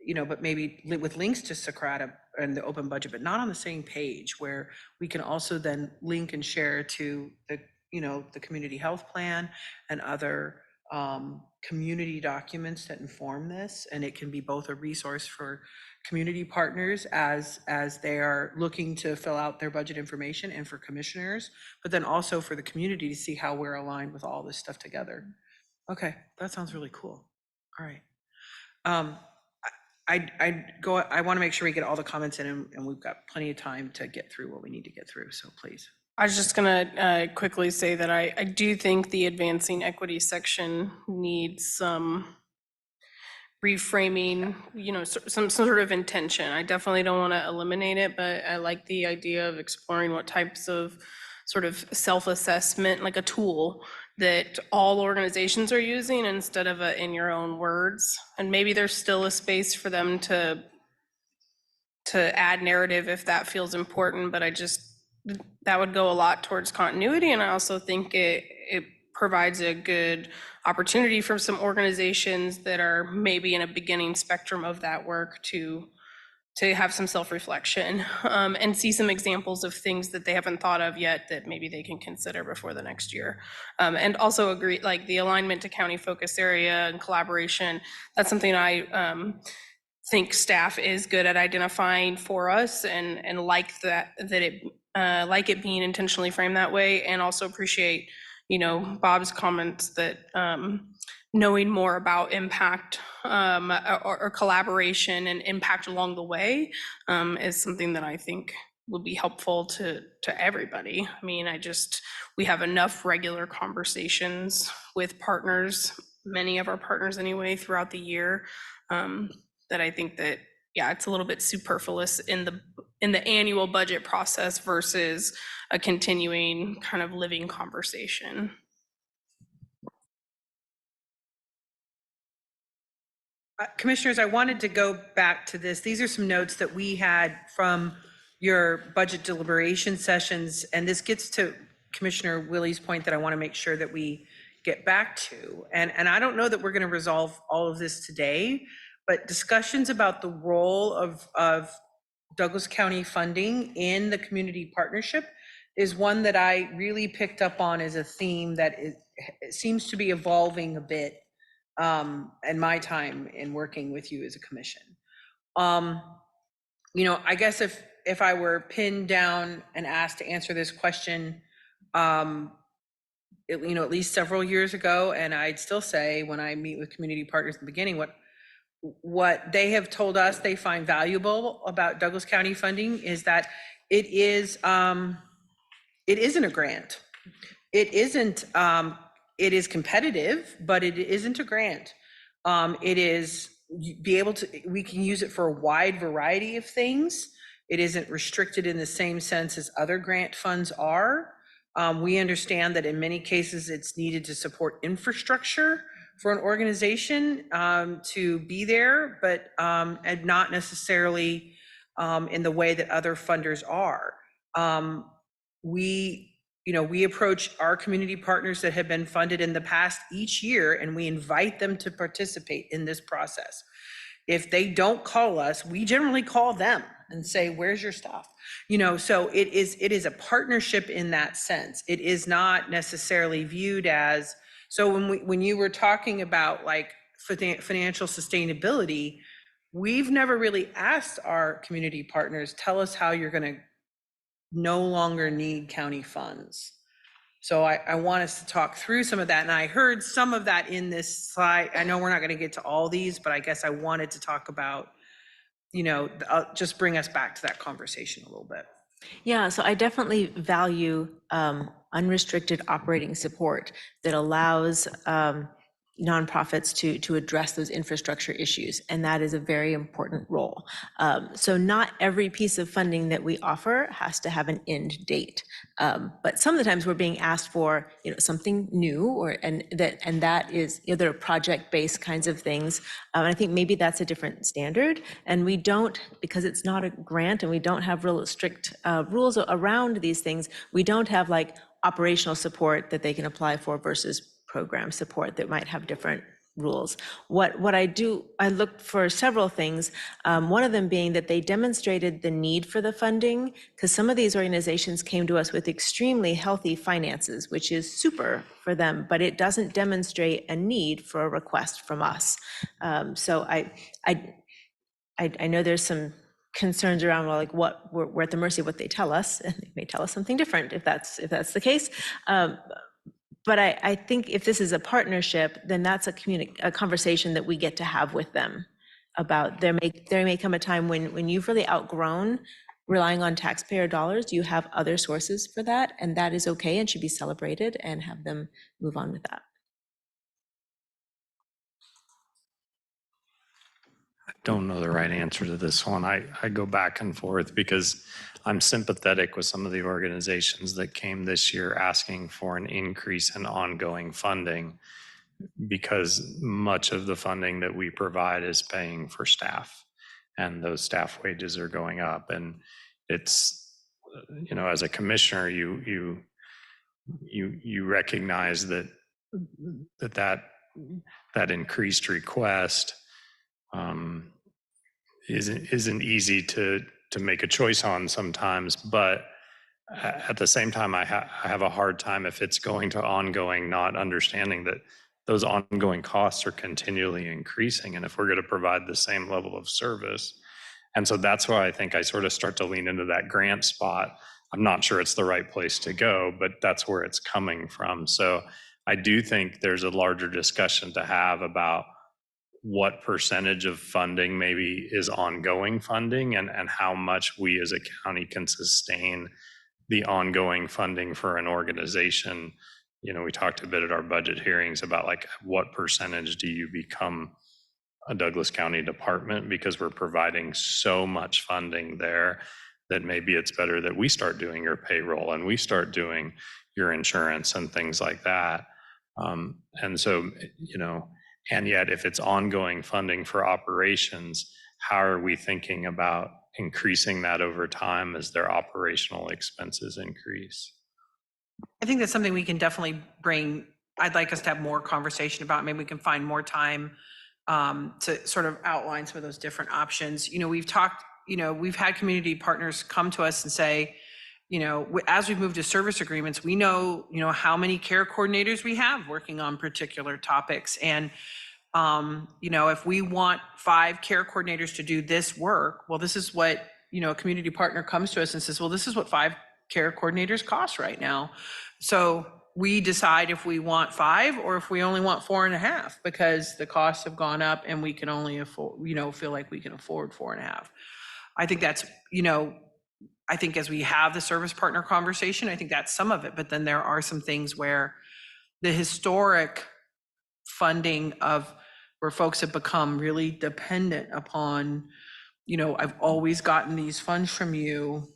you know, but maybe with links to Socrata and the open budget, but not on the same page, where we can also then link and share to the, you know, the community health plan and other community documents that inform this. And it can be both a resource for community partners as they are looking to fill out their budget information, and for commissioners, but then also for the community to see how we're aligned with all this stuff together. Okay, that sounds really cool. All right. I want to make sure we get all the comments in, and we've got plenty of time to get through what we need to get through, so please. I was just gonna quickly say that I do think the advancing equity section needs some reframing, you know, some sort of intention. I definitely don't want to eliminate it, but I like the idea of exploring what types of sort of self-assessment, like a tool that all organizations are using instead of a in your own words. And maybe there's still a space for them to add narrative if that feels important, but that would go a lot towards continuity. And I also think it provides a good opportunity for some organizations that are maybe in a beginning spectrum of that work to have some self-reflection, and see some examples of things that they haven't thought of yet that maybe they can consider before the next year. And also agree, like the alignment to county focus area and collaboration, that's something I think staff is good at identifying for us, and like that it like it being intentionally framed that way. And also appreciate, you know, Bob's comments that knowing more about impact or collaboration and impact along the way is something that I think will be helpful to everybody. I mean, we have enough regular conversations with partners, many of our partners anyway, throughout the year, that I think that, yeah, it's a little bit superfluous in the annual budget process versus a continuing kind of living conversation. Commissioners, I wanted to go back to this. These are some notes that we had from your budget deliberation sessions, and this gets to Commissioner Willie's point that I want to make sure that we get back to. And I don't know that we're going to resolve all of this today, but discussions about the role of Douglas County funding in the community partnership is one that I really picked up on as a theme that it seems to be evolving a bit in my time in working with you as a commission. You know, I guess if I were pinned down and asked to answer this question, you know, at least several years ago, and I'd still say when I meet with community partners in the beginning, what they have told us they find valuable about Douglas County funding is that it isn't a grant. It isn't, it is competitive, but it isn't a grant. It is we can use it for a wide variety of things. It isn't restricted in the same sense as other grant funds are. We understand that in many cases it's needed to support infrastructure for an organization to be there, but and not necessarily in the way that other funders are. we, we approach our community partners that have been funded in the past each year, and we invite them to participate in this process. If they don't call us, we generally call them and say, where's your stuff? So it is a partnership in that sense. It is not necessarily viewed as, so when you were talking about like financial sustainability, we've never really asked our community partners, tell us how you're going to no longer need county funds. So I want us to talk through some of that. And I heard some of that in this slide. I know we're not going to get to all these, but I guess I wanted to talk about, just bring us back to that conversation a little bit. Yeah, so I definitely value unrestricted operating support that allows nonprofits to address those infrastructure issues, and that is a very important role. So not every piece of funding that we offer has to have an end date, but some of the times we're being asked for something new, and that is there are project-based kinds of things, and I think maybe that's a different standard, and we don't, because it's not a grant and we don't have real strict rules around these things. We don't have like operational support that they can apply for versus program support that might have different rules. What I do, I looked for several things, one of them being that they demonstrated the need for the funding, because some of these organizations came to us with extremely healthy finances, which is super for them, but it doesn't demonstrate a need for a request from us. So I know there's some concerns around, well, like what we're at the mercy of what they tell us, and they may tell us something different if that's the case. But I think if this is a partnership, then that's a conversation that we get to have with them about there may come a time when you've really outgrown relying on taxpayer dollars, you have other sources for that, and that is okay and should be celebrated, and have them move on with that. Don't know the right answer to this one. I go back and forth because I'm sympathetic with some of the organizations that came this year asking for an increase in ongoing funding, because much of the funding that we provide is paying for staff, and those staff wages are going up. And it's, as a commissioner, you recognize that increased request isn't easy to make a choice on sometimes, but at the same time, I have a hard time if it's going to ongoing, not understanding that those ongoing costs are continually increasing, and if we're going to provide the same level of service. And so that's why I think I sort of start to lean into that grant spot. I'm not sure it's the right place to go, but that's where it's coming from. So I do think there's a larger discussion to have about what percentage of funding maybe is ongoing funding, and how much we as a county can sustain the ongoing funding for an organization. We talked a bit at our budget hearings about like what percentage do you become a Douglas County department, because we're providing so much funding there that maybe it's better that we start doing your payroll and we start doing your insurance and things like that. And so, and yet if it's ongoing funding for operations, how are we thinking about increasing that over time as their operational expenses increase? I think that's something we can definitely bring. I'd like us to have more conversation about. Maybe we can find more time to sort of outline some of those different options. We've talked, we've had community partners come to us and say, as we've moved to service agreements, we know, how many care coordinators we have working on particular topics. And, if we want 5 care coordinators to do this work, well, this is what, a community partner comes to us and says, well, this is what 5 care coordinators cost right now. So we decide if we want 5 or if we only want 4.5, because the costs have gone up and we can only afford, feel like we can afford 4.5. I think that's, I think as we have the service partner conversation, I think that's some of it. But then there are some things where the historic funding of where folks have become really dependent upon, I've always gotten these funds from you.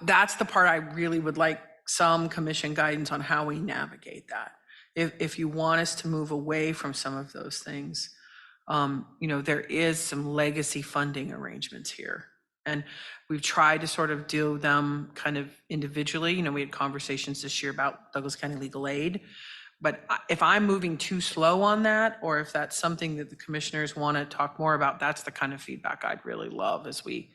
That's the part I really would like some commission guidance on how we navigate that. If you want us to move away from some of those things, there is some legacy funding arrangements here. And we've tried to sort of do them kind of individually. You know, we had conversations this year about Douglas County Legal Aid. But if I'm moving too slow on that, or if that's something that the commissioners want to talk more about, that's the kind of feedback I'd really love as we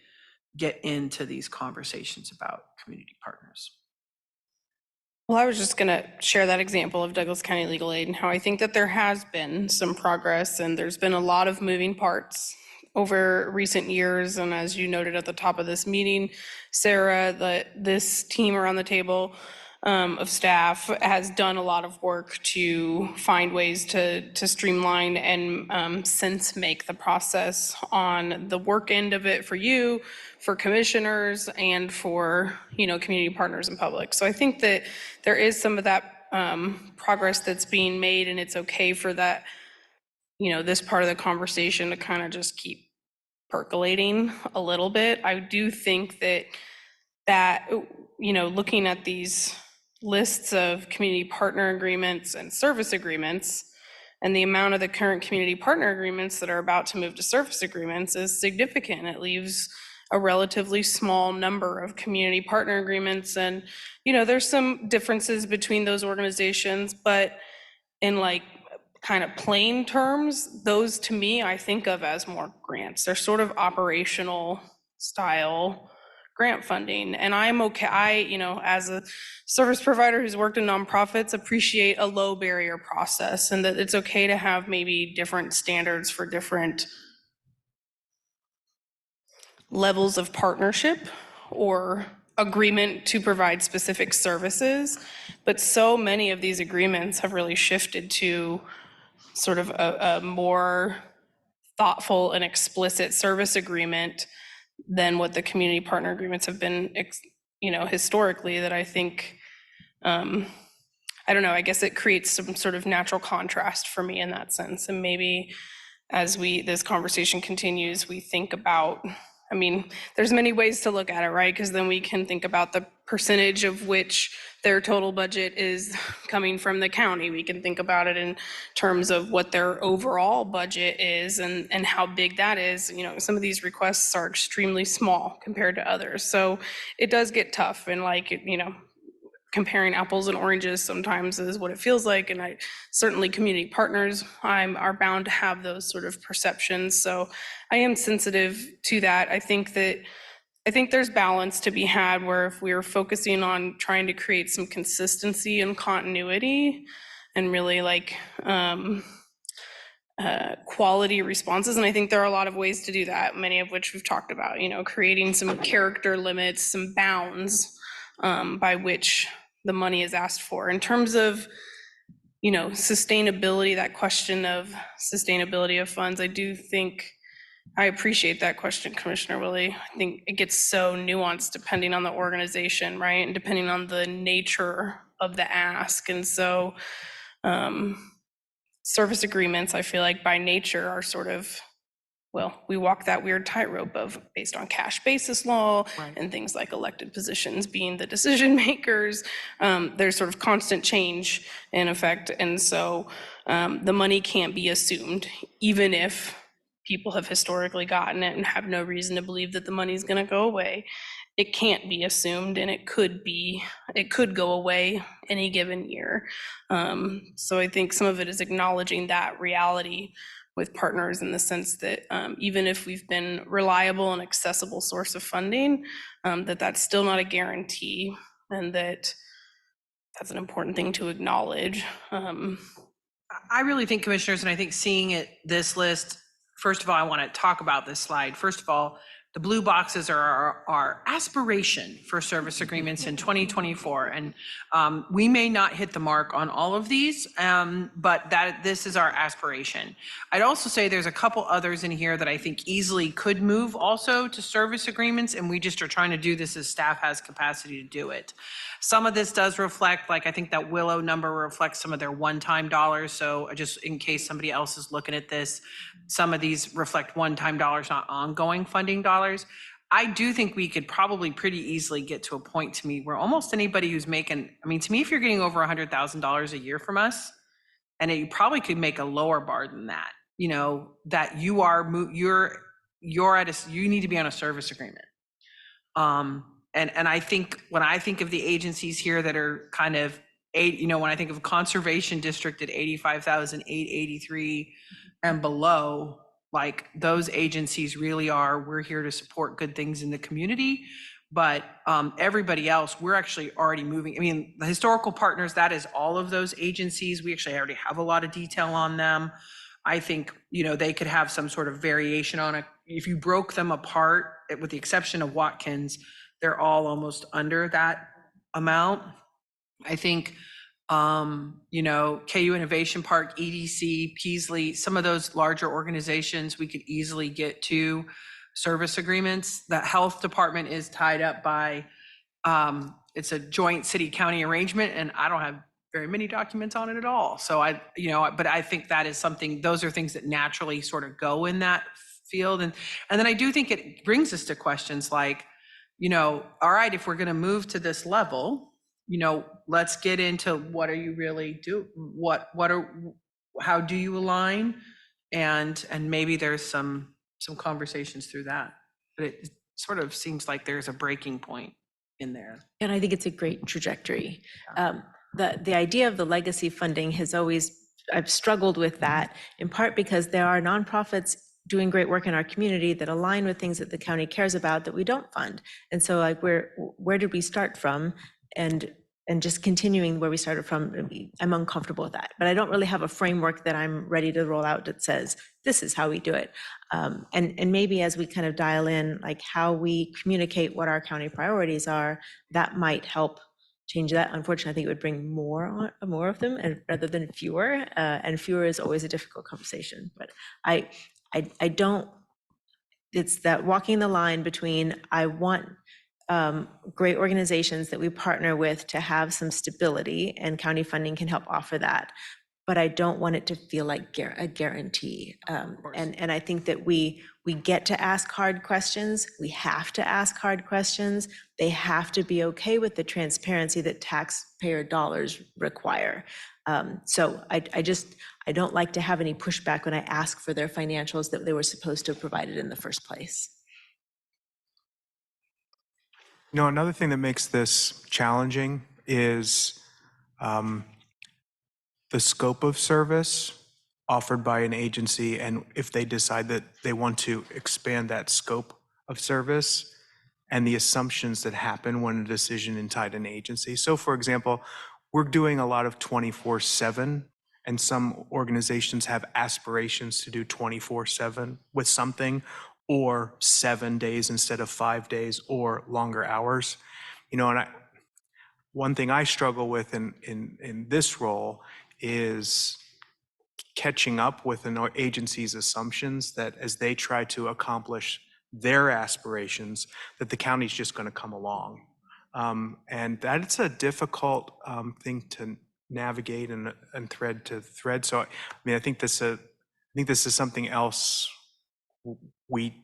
get into these conversations about community partners. Well, I was just going to share that example of Douglas County Legal Aid and how I think that there has been some progress and there's been a lot of moving parts over recent years. And as you noted at the top of this meeting, Sarah, this team around the table of staff has done a lot of work to find ways to streamline and sense make the process on the work end of it for you, for commissioners, and for, you know, community partners and public. So I think that there is some of that progress that's being made, and it's okay for that, you know, this part of the conversation to kind of just keep percolating a little bit. I do think that, you know, looking at these lists of community partner agreements and service agreements, and the amount of the current community partner agreements that are about to move to service agreements is significant. It leaves a relatively small number of community partner agreements. And, you know, there's some differences between those organizations, but in like kind of plain terms, those to me, I think of as more grants. They're sort of operational style grant funding. And I'm okay, you know, as a service provider who's worked in nonprofits, appreciate a low barrier process, and that it's okay to have maybe different standards for different levels of partnership or agreement to provide specific services. But so many of these agreements have really shifted to sort of a more thoughtful and explicit service agreement than what the community partner agreements have been, you know, historically, that I think, I don't know, I guess it creates some sort of natural contrast for me in that sense. And maybe as this conversation continues, we think about, I mean, there's many ways to look at it, right? Because then we can think about the percentage of which their total budget is coming from the county. We can think about it in terms of what their overall budget is and how big that is. You know, some of these requests are extremely small compared to others. So it does get tough, and like, you know, comparing apples and oranges sometimes is what it feels like. And I certainly, community partners are bound to have those sort of perceptions. So I am sensitive to that. I think there's balance to be had, where if we're focusing on trying to create some consistency and continuity and really like quality responses. And I think there are a lot of ways to do that, many of which we've talked about, you know, creating some character limits, some bounds by which the money is asked for. In terms of, you know, sustainability, that question of sustainability of funds, I do think, I appreciate that question, Commissioner Willie. I think it gets so nuanced depending on the organization, right? And depending on the nature of the ask. And so service agreements, I feel like by nature are sort of, well, we walk that weird tightrope of based on cash basis law and things like elected positions being the decision makers. There's sort of constant change in effect. And so the money can't be assumed, even if people have historically gotten it and have no reason to believe that the money's going to go away. It can't be assumed, and it could go away any given year. So I think some of it is acknowledging that reality with partners, in the sense that even if we've been reliable and accessible source of funding, that's still not a guarantee, and that's an important thing to acknowledge. I really think, commissioners, and I think seeing this list, first of all, I want to talk about this slide. First of all, the blue boxes are our aspiration for service agreements in 2024. And we may not hit the mark on all of these, but this is our aspiration. I'd also say there's a couple others in here that I think easily could move also to service agreements, and we just are trying to do this as staff has capacity to do it. Some of this does reflect, like I think that Willow number reflects some of their one-time dollars. So just in case somebody else is looking at this, some of these reflect one-time dollars, not ongoing funding dollars. I do think we could probably pretty easily get to a point, to me, where almost anybody who's making, I mean, to me, if you're getting over $100,000 a year from us, and you probably could make a lower bar than that, you know, that you need to be on a service agreement. And I think when I think of the agencies here that are kind of when I think of conservation district at 85,883 and below, like those agencies really are, we're here to support good things in the community. But everybody else, we're actually already moving. I mean, the historical partners, that is all of those agencies. We actually already have a lot of detail on them. I think, they could have some sort of variation on it. If you broke them apart, with the exception of Watkins, they're all almost under that amount. I think, KU Innovation Park, EDC, Peasley, some of those larger organizations, we could easily get to service agreements. The health department is tied up by, it's a joint city-county arrangement, and I don't have very many documents on it at all. So but I think that is something, those are things that naturally sort of go in that field. And then I do think it brings us to questions like, all right, if we're going to move to this level, let's get into what are you really do? How do you align? And maybe there's some conversations through that, but it sort of seems like there's a breaking point in there. And I think it's a great trajectory. The idea of the legacy funding has always, I've struggled with that, in part because there are nonprofits doing great work in our community that align with things that the county cares about that we don't fund. And so like where did we start from? And just continuing where we started from, I'm uncomfortable with that. But I don't really have a framework that I'm ready to roll out that says, this is how we do it. And maybe as we kind of dial in, like how we communicate what our county priorities are, that might help change that. Unfortunately, I think it would bring more of them rather than fewer. And fewer is always a difficult conversation. But I don't, it's that walking the line between, I want great organizations that we partner with to have some stability, and county funding can help offer that. But I don't want it to feel like a guarantee. And I think that we get to ask hard questions. We have to ask hard questions. They have to be okay with the transparency that taxpayer dollars require. So I don't like to have any pushback when I ask for their financials that they were supposed to have provided in the first place. Another thing that makes this challenging is the scope of service offered by an agency, and if they decide that they want to expand that scope of service, and the assumptions that happen when a decision inside an agency. So for example, we're doing a lot of 24/7, and some organizations have aspirations to do 24/7 with something, or 7 days instead of 5 days, or longer hours. And one thing I struggle with in this role is catching up with an agency's assumptions that as they try to accomplish their aspirations, that the county's just going to come along. And that's a difficult thing to navigate and thread to thread. So, I think this is something else we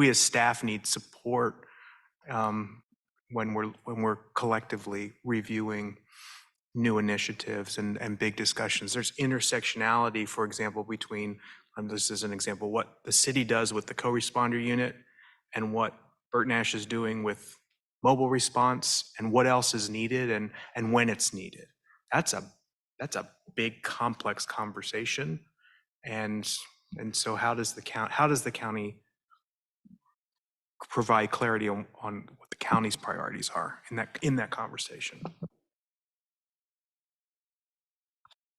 as staff need support when we're collectively reviewing new initiatives and big discussions. There's intersectionality, for example, between, this is an example, what the city does with the co-responder unit and what Bert Nash is doing with mobile response, and what else is needed and when it's needed. That's a big, complex conversation. And so how does the county provide clarity on what the county's priorities are in that conversation?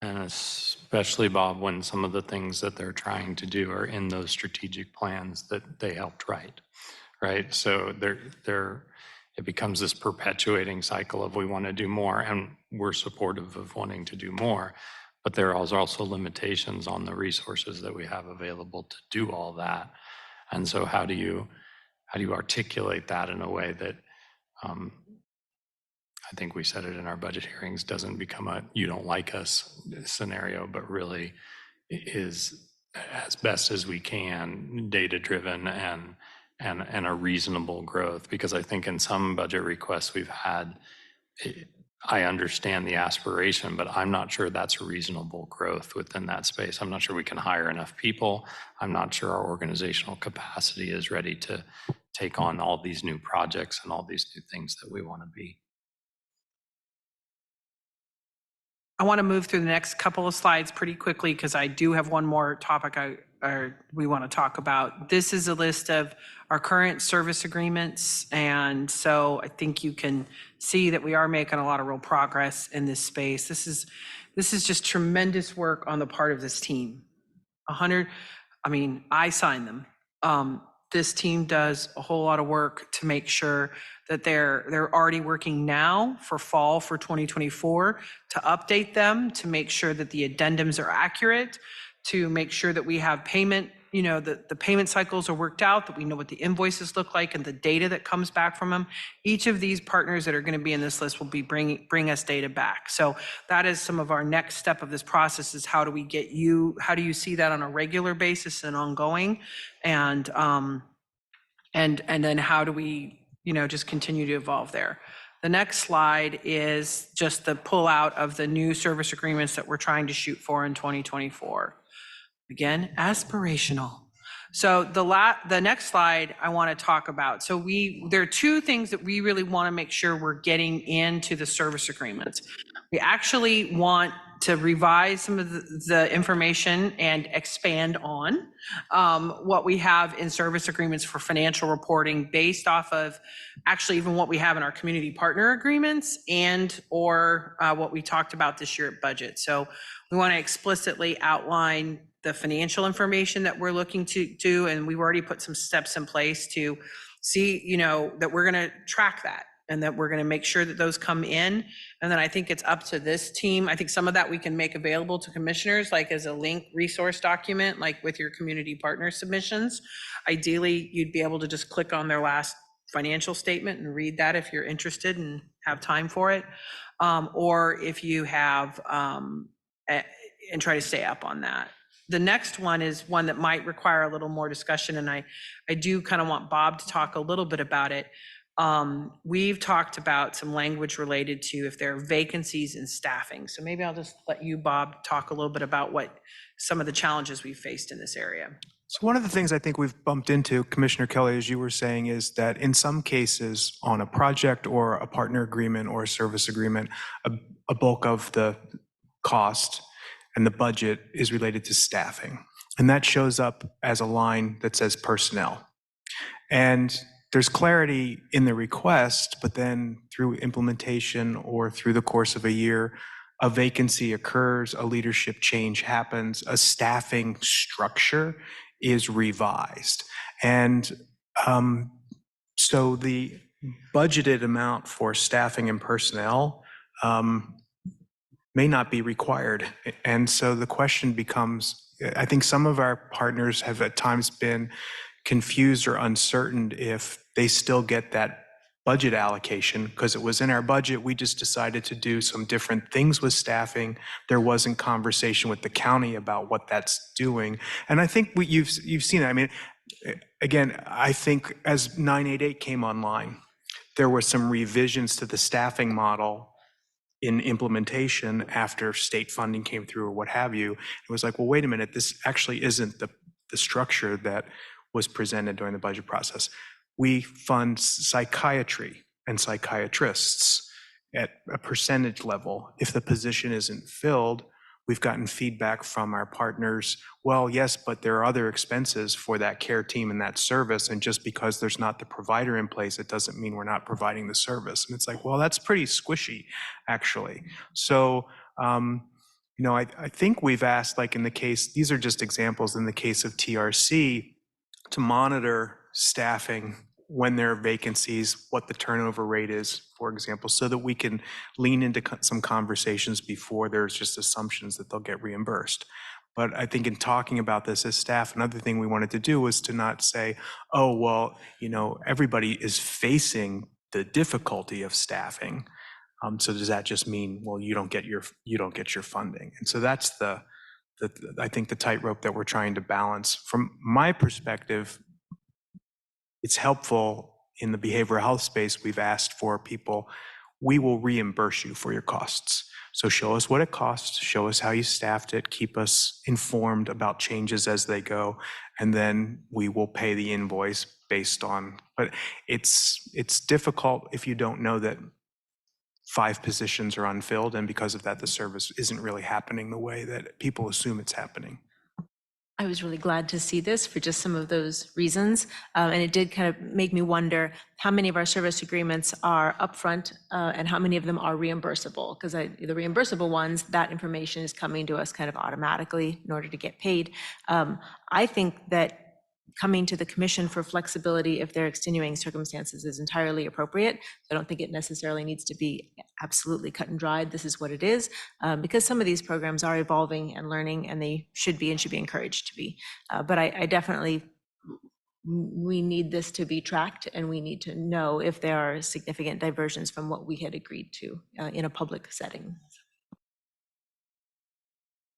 And especially, Bob, when some of the things that they're trying to do are in those strategic plans that they helped write, right? So it becomes this perpetuating cycle of we want to do more, and we're supportive of wanting to do more, but there are also limitations on the resources that we have available to do all that. And so how do you articulate that in a way that I think we said it in our budget hearings, doesn't become a you don't like us scenario, but really is as best as we can data-driven and a reasonable growth. Because I think in some budget requests we've had, I understand the aspiration, but I'm not sure that's a reasonable growth within that space. I'm not sure we can hire enough people. I'm not sure our organizational capacity is ready to take on all these new projects and all these new things that we want to be. I want to move through the next couple of slides pretty quickly because I do have one more topic we want to talk about. This is a list of our current service agreements. And so I think you can see that we are making a lot of real progress in this space. This is just tremendous work on the part of this team. I sign them. This team does a whole lot of work to make sure that they're already working now for fall for 2024 to update them, to make sure that the addendums are accurate, to make sure that we have payment, the payment cycles are worked out, that we know what the invoices look like and the data that comes back from them. Each of these partners that are going to be in this list will be bring us data back. So that is some of our next step of this process is how do you see that on a regular basis and ongoing? And then how do we, just continue to evolve there? The next slide is just the pullout of the new service agreements that we're trying to shoot for in 2024. Again, aspirational. So the next slide I want to talk about. So there are two things that we really want to make sure we're getting into the service agreements. We actually want to revise some of the information and expand on what we have in service agreements for financial reporting based off of actually even what we have in our community partner agreements or what we talked about this year at budget. So we want to explicitly outline the financial information that we're looking to do, and we've already put some steps in place to see, that we're going to track that and that we're going to make sure that those come in. And then I think it's up to this team. I think some of that we can make available to commissioners, like as a link resource document, like with your community partner submissions. Ideally, you'd be able to just click on their last financial statement and read that if you're interested and have time for it. Or if you have, and try to stay up on that. The next one is one that might require a little more discussion, and I do kind of want Bob to talk a little bit about it. We've talked about some language related to if there are vacancies in staffing. So maybe I'll just let you, Bob, talk a little bit about what some of the challenges we've faced in this area. So one of the things I think we've bumped into, Commissioner Kelly, as you were saying, is that in some cases on a project or a partner agreement or a service agreement, a bulk of the cost and the budget is related to staffing. And that shows up as a line that says personnel. And there's clarity in the request, but then through implementation or through the course of a year, a vacancy occurs, a leadership change happens, a staffing structure is revised. And so the budgeted amount for staffing and personnel may not be required. And so the question becomes, I think some of our partners have at times been confused or uncertain if they still get that budget allocation because it was in our budget. We just decided to do some different things with staffing. There wasn't conversation with the county about what that's doing. And I think you've seen it. I mean, again, I think as 988 came online, there were some revisions to the staffing model in implementation after state funding came through or what have you. It was like, well, wait a minute, this actually isn't the structure that was presented during the budget process. We fund psychiatry and psychiatrists at a percentage level. If the position isn't filled, we've gotten feedback from our partners, well, yes, but there are other expenses for that care team and that service, and just because there's not the provider in place, it doesn't mean we're not providing the service. And it's like, well, that's pretty squishy, actually. So, I think we've asked, like in the case, these are just examples in the case of TRC, to monitor staffing when there are vacancies, what the turnover rate is, for example, so that we can lean into some conversations before there's just assumptions that they'll get reimbursed. But I think in talking about this as staff, another thing we wanted to do was to not say, oh, well, everybody is facing the difficulty of staffing. So does that just mean, well, you don't get your funding? And so that's I think the tightrope that we're trying to balance. From my perspective, it's helpful in the behavioral health space. We've asked for people, we will reimburse you for your costs. So show us what it costs, show us how you staffed it, keep us informed about changes as they go, and then we will pay the invoice based on, but it's difficult if you don't know that 5 positions are unfilled, and because of that, the service isn't really happening the way that people assume it's happening. I was really glad to see this for just some of those reasons. And it did kind of make me wonder how many of our service agreements are upfront and how many of them are reimbursable. Because the reimbursable ones, that information is coming to us kind of automatically in order to get paid. I think that coming to the commission for flexibility if there are extenuating circumstances is entirely appropriate. I don't think it necessarily needs to be absolutely cut and dried. This is what it is, because some of these programs are evolving and learning, and they should be encouraged to be. But I definitely, we need this to be tracked, and we need to know if there are significant diversions from what we had agreed to in a public setting.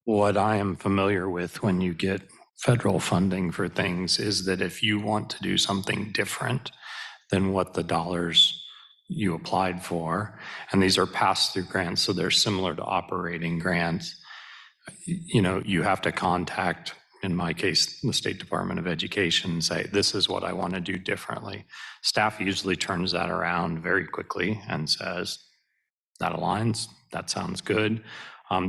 What I am familiar with when you get federal funding for things is that if you want to do something different than what the dollars you applied for, and these are pass-through grants, so they're similar to operating grants, you have to contact, in my case, the State Department of Education and say, this is what I want to do differently. Staff usually turns that around very quickly and says, that aligns, that sounds good.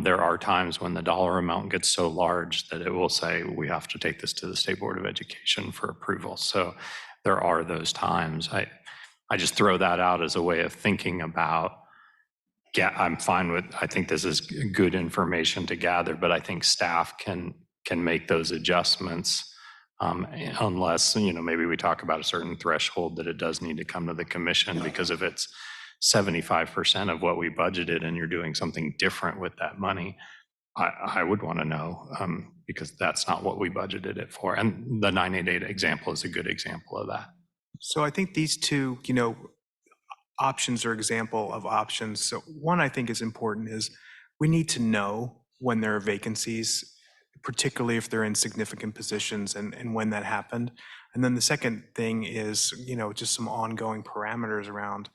There are times when the dollar amount gets so large that it will say, we have to take this to the State Board of Education for approval. So there are those times. I just throw that out as a way of thinking about, yeah, I'm fine with, I think this is good information to gather, but I think staff can make those adjustments unless, maybe we talk about a certain threshold that it does need to come to the commission, because if it's 75% of what we budgeted and you're doing something different with that money, I would want to know, because that's not what we budgeted it for. And the 988 example is a good example of that. So I think these two, options are example of options. So one I think is important is we need to know when there are vacancies, particularly if they're in significant positions, and when that happened. And then the second thing is, just some ongoing parameters around,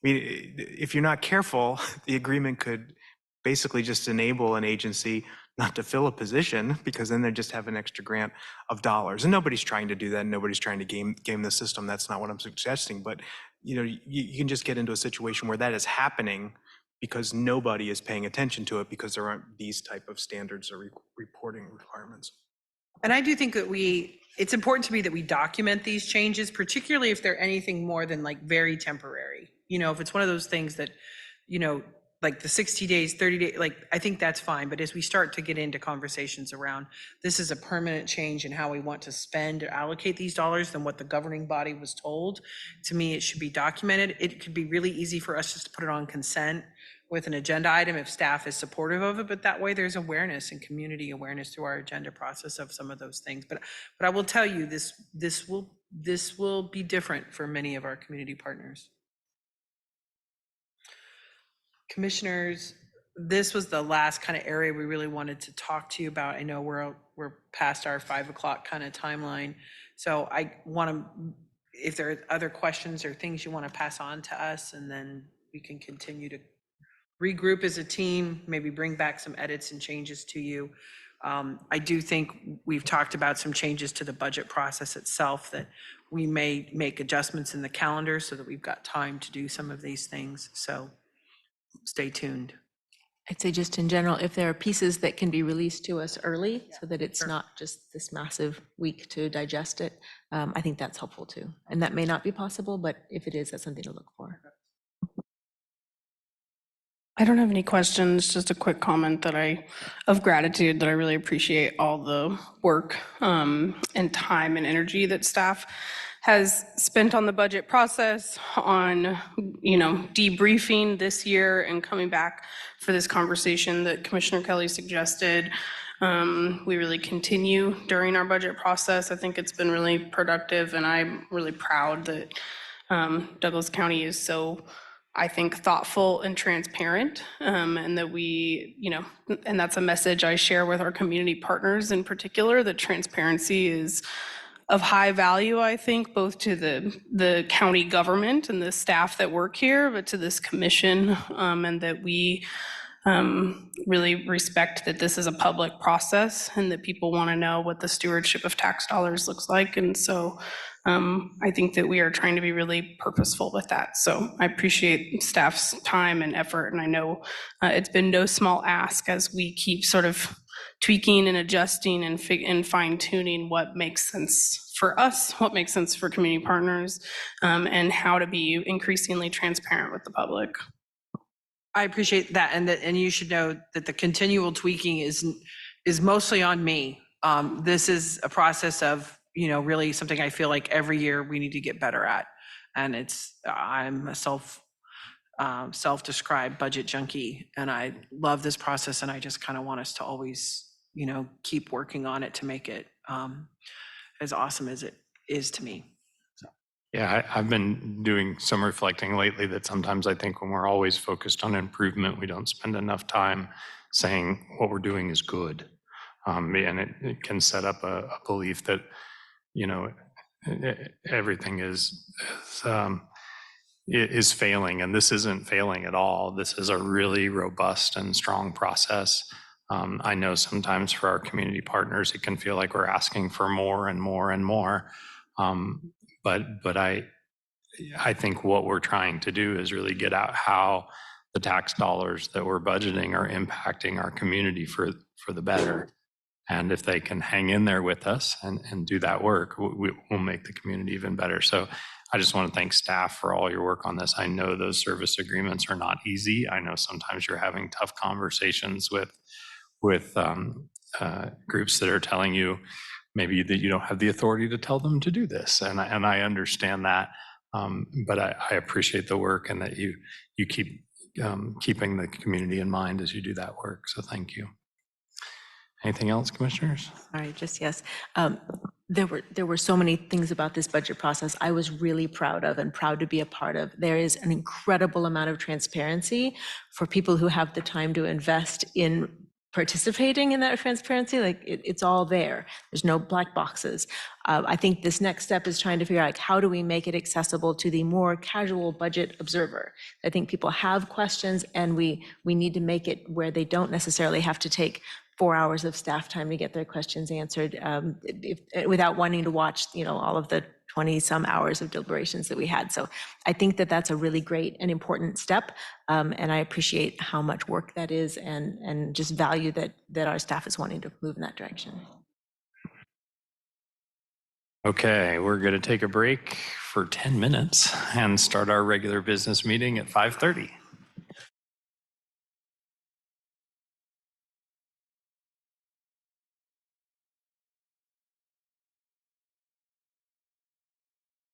if you're not careful, the agreement could basically just enable an agency not to fill a position, because then they just have an extra grant of dollars. And nobody's trying to do that. Nobody's trying to game the system. That's not what I'm suggesting. But you can just get into a situation where that is happening because nobody is paying attention to it, because there aren't these type of standards or reporting requirements. And I do think that it's important to me that we document these changes, particularly if they're anything more than like very temporary. If it's one of those things that, like the 60 days, 30 days, like, I think that's fine. But as we start to get into conversations around, this is a permanent change in how we want to spend or allocate these dollars than what the governing body was told, to me, it should be documented. It could be really easy for us just to put it on consent with an agenda item if staff is supportive of it, but that way there's awareness and community awareness through our agenda process of some of those things. But I will tell you, this will be different for many of our community partners. Commissioners, this was the last kind of area we really wanted to talk to you about. I know we're past our 5 o'clock kind of timeline. So I want to, if there are other questions or things you want to pass on to us, and then we can continue to regroup as a team, maybe bring back some edits and changes to you. I do think we've talked about some changes to the budget process itself, that we may make adjustments in the calendar so that we've got time to do some of these things. So stay tuned. I'd say just in general, if there are pieces that can be released to us early so that it's sure. not just this massive week to digest it, I think that's helpful too. And that may not be possible, but if it is, that's something to look for. I don't have any questions, just a quick comment of gratitude that I really appreciate all the work and time and energy that staff has spent on the budget process, on, debriefing this year and coming back for this conversation that Commissioner Kelly suggested. We really continue during our budget process. I think it's been really productive, and I'm really proud that Douglas County is so, I think, thoughtful and transparent, and that we, and that's a message I share with our community partners in particular, that transparency is of high value, I think, both to the county government and the staff that work here, but to this commission, and that we really respect that this is a public process and that people want to know what the stewardship of tax dollars looks like. And so I think that we are trying to be really purposeful with that. So I appreciate staff's time and effort. And I know it's been no small ask as we keep sort of tweaking and adjusting and fine tuning what makes sense for us, what makes sense for community partners, and how to be increasingly transparent with the public. I appreciate that, and you should know that the continual tweaking is mostly on me. This is a process of, really something I feel like every year we need to get better at. And I'm a self-described budget junkie, and I love this process, and I just kind of want us to always, keep working on it to make it as awesome as it is to me. Yeah, I've been doing some reflecting lately that sometimes I think when we're always focused on improvement, we don't spend enough time saying what we're doing is good. And it can set up a belief that, everything is failing, and this isn't failing at all. This is a really robust and strong process. I know sometimes for our community partners, it can feel like we're asking for more and more and more. But I think what we're trying to do is really get out how the tax dollars that we're budgeting are impacting our community for the better. And if they can hang in there with us and do that work, we'll make the community even better. So I just want to thank staff for all your work on this. I know those service agreements are not easy. I know sometimes you're having tough conversations with groups that are telling you maybe that you don't have the authority to tell them to do this. And I understand that. But I appreciate the work and that you keep keeping the community in mind as you do that work. So thank you. Anything else, commissioners? Sorry, just yes. There were so many things about this budget process I was really proud of and proud to be a part of. There is an incredible amount of transparency for people who have the time to invest in participating in that transparency. Like it's all there. There's no black boxes. I think this next step is trying to figure out like, how do we make it accessible to the more casual budget observer? I think people have questions, and we need to make it where they don't necessarily have to take 4 hours of staff time to get their questions answered without wanting to watch, all of the 20 some hours of deliberations that we had. So I think that that's a really great and important step. And I appreciate how much work that is and just value that our staff is wanting to move in that direction. Okay, we're going to take a break for 10 minutes and start our regular business meeting at 5:30.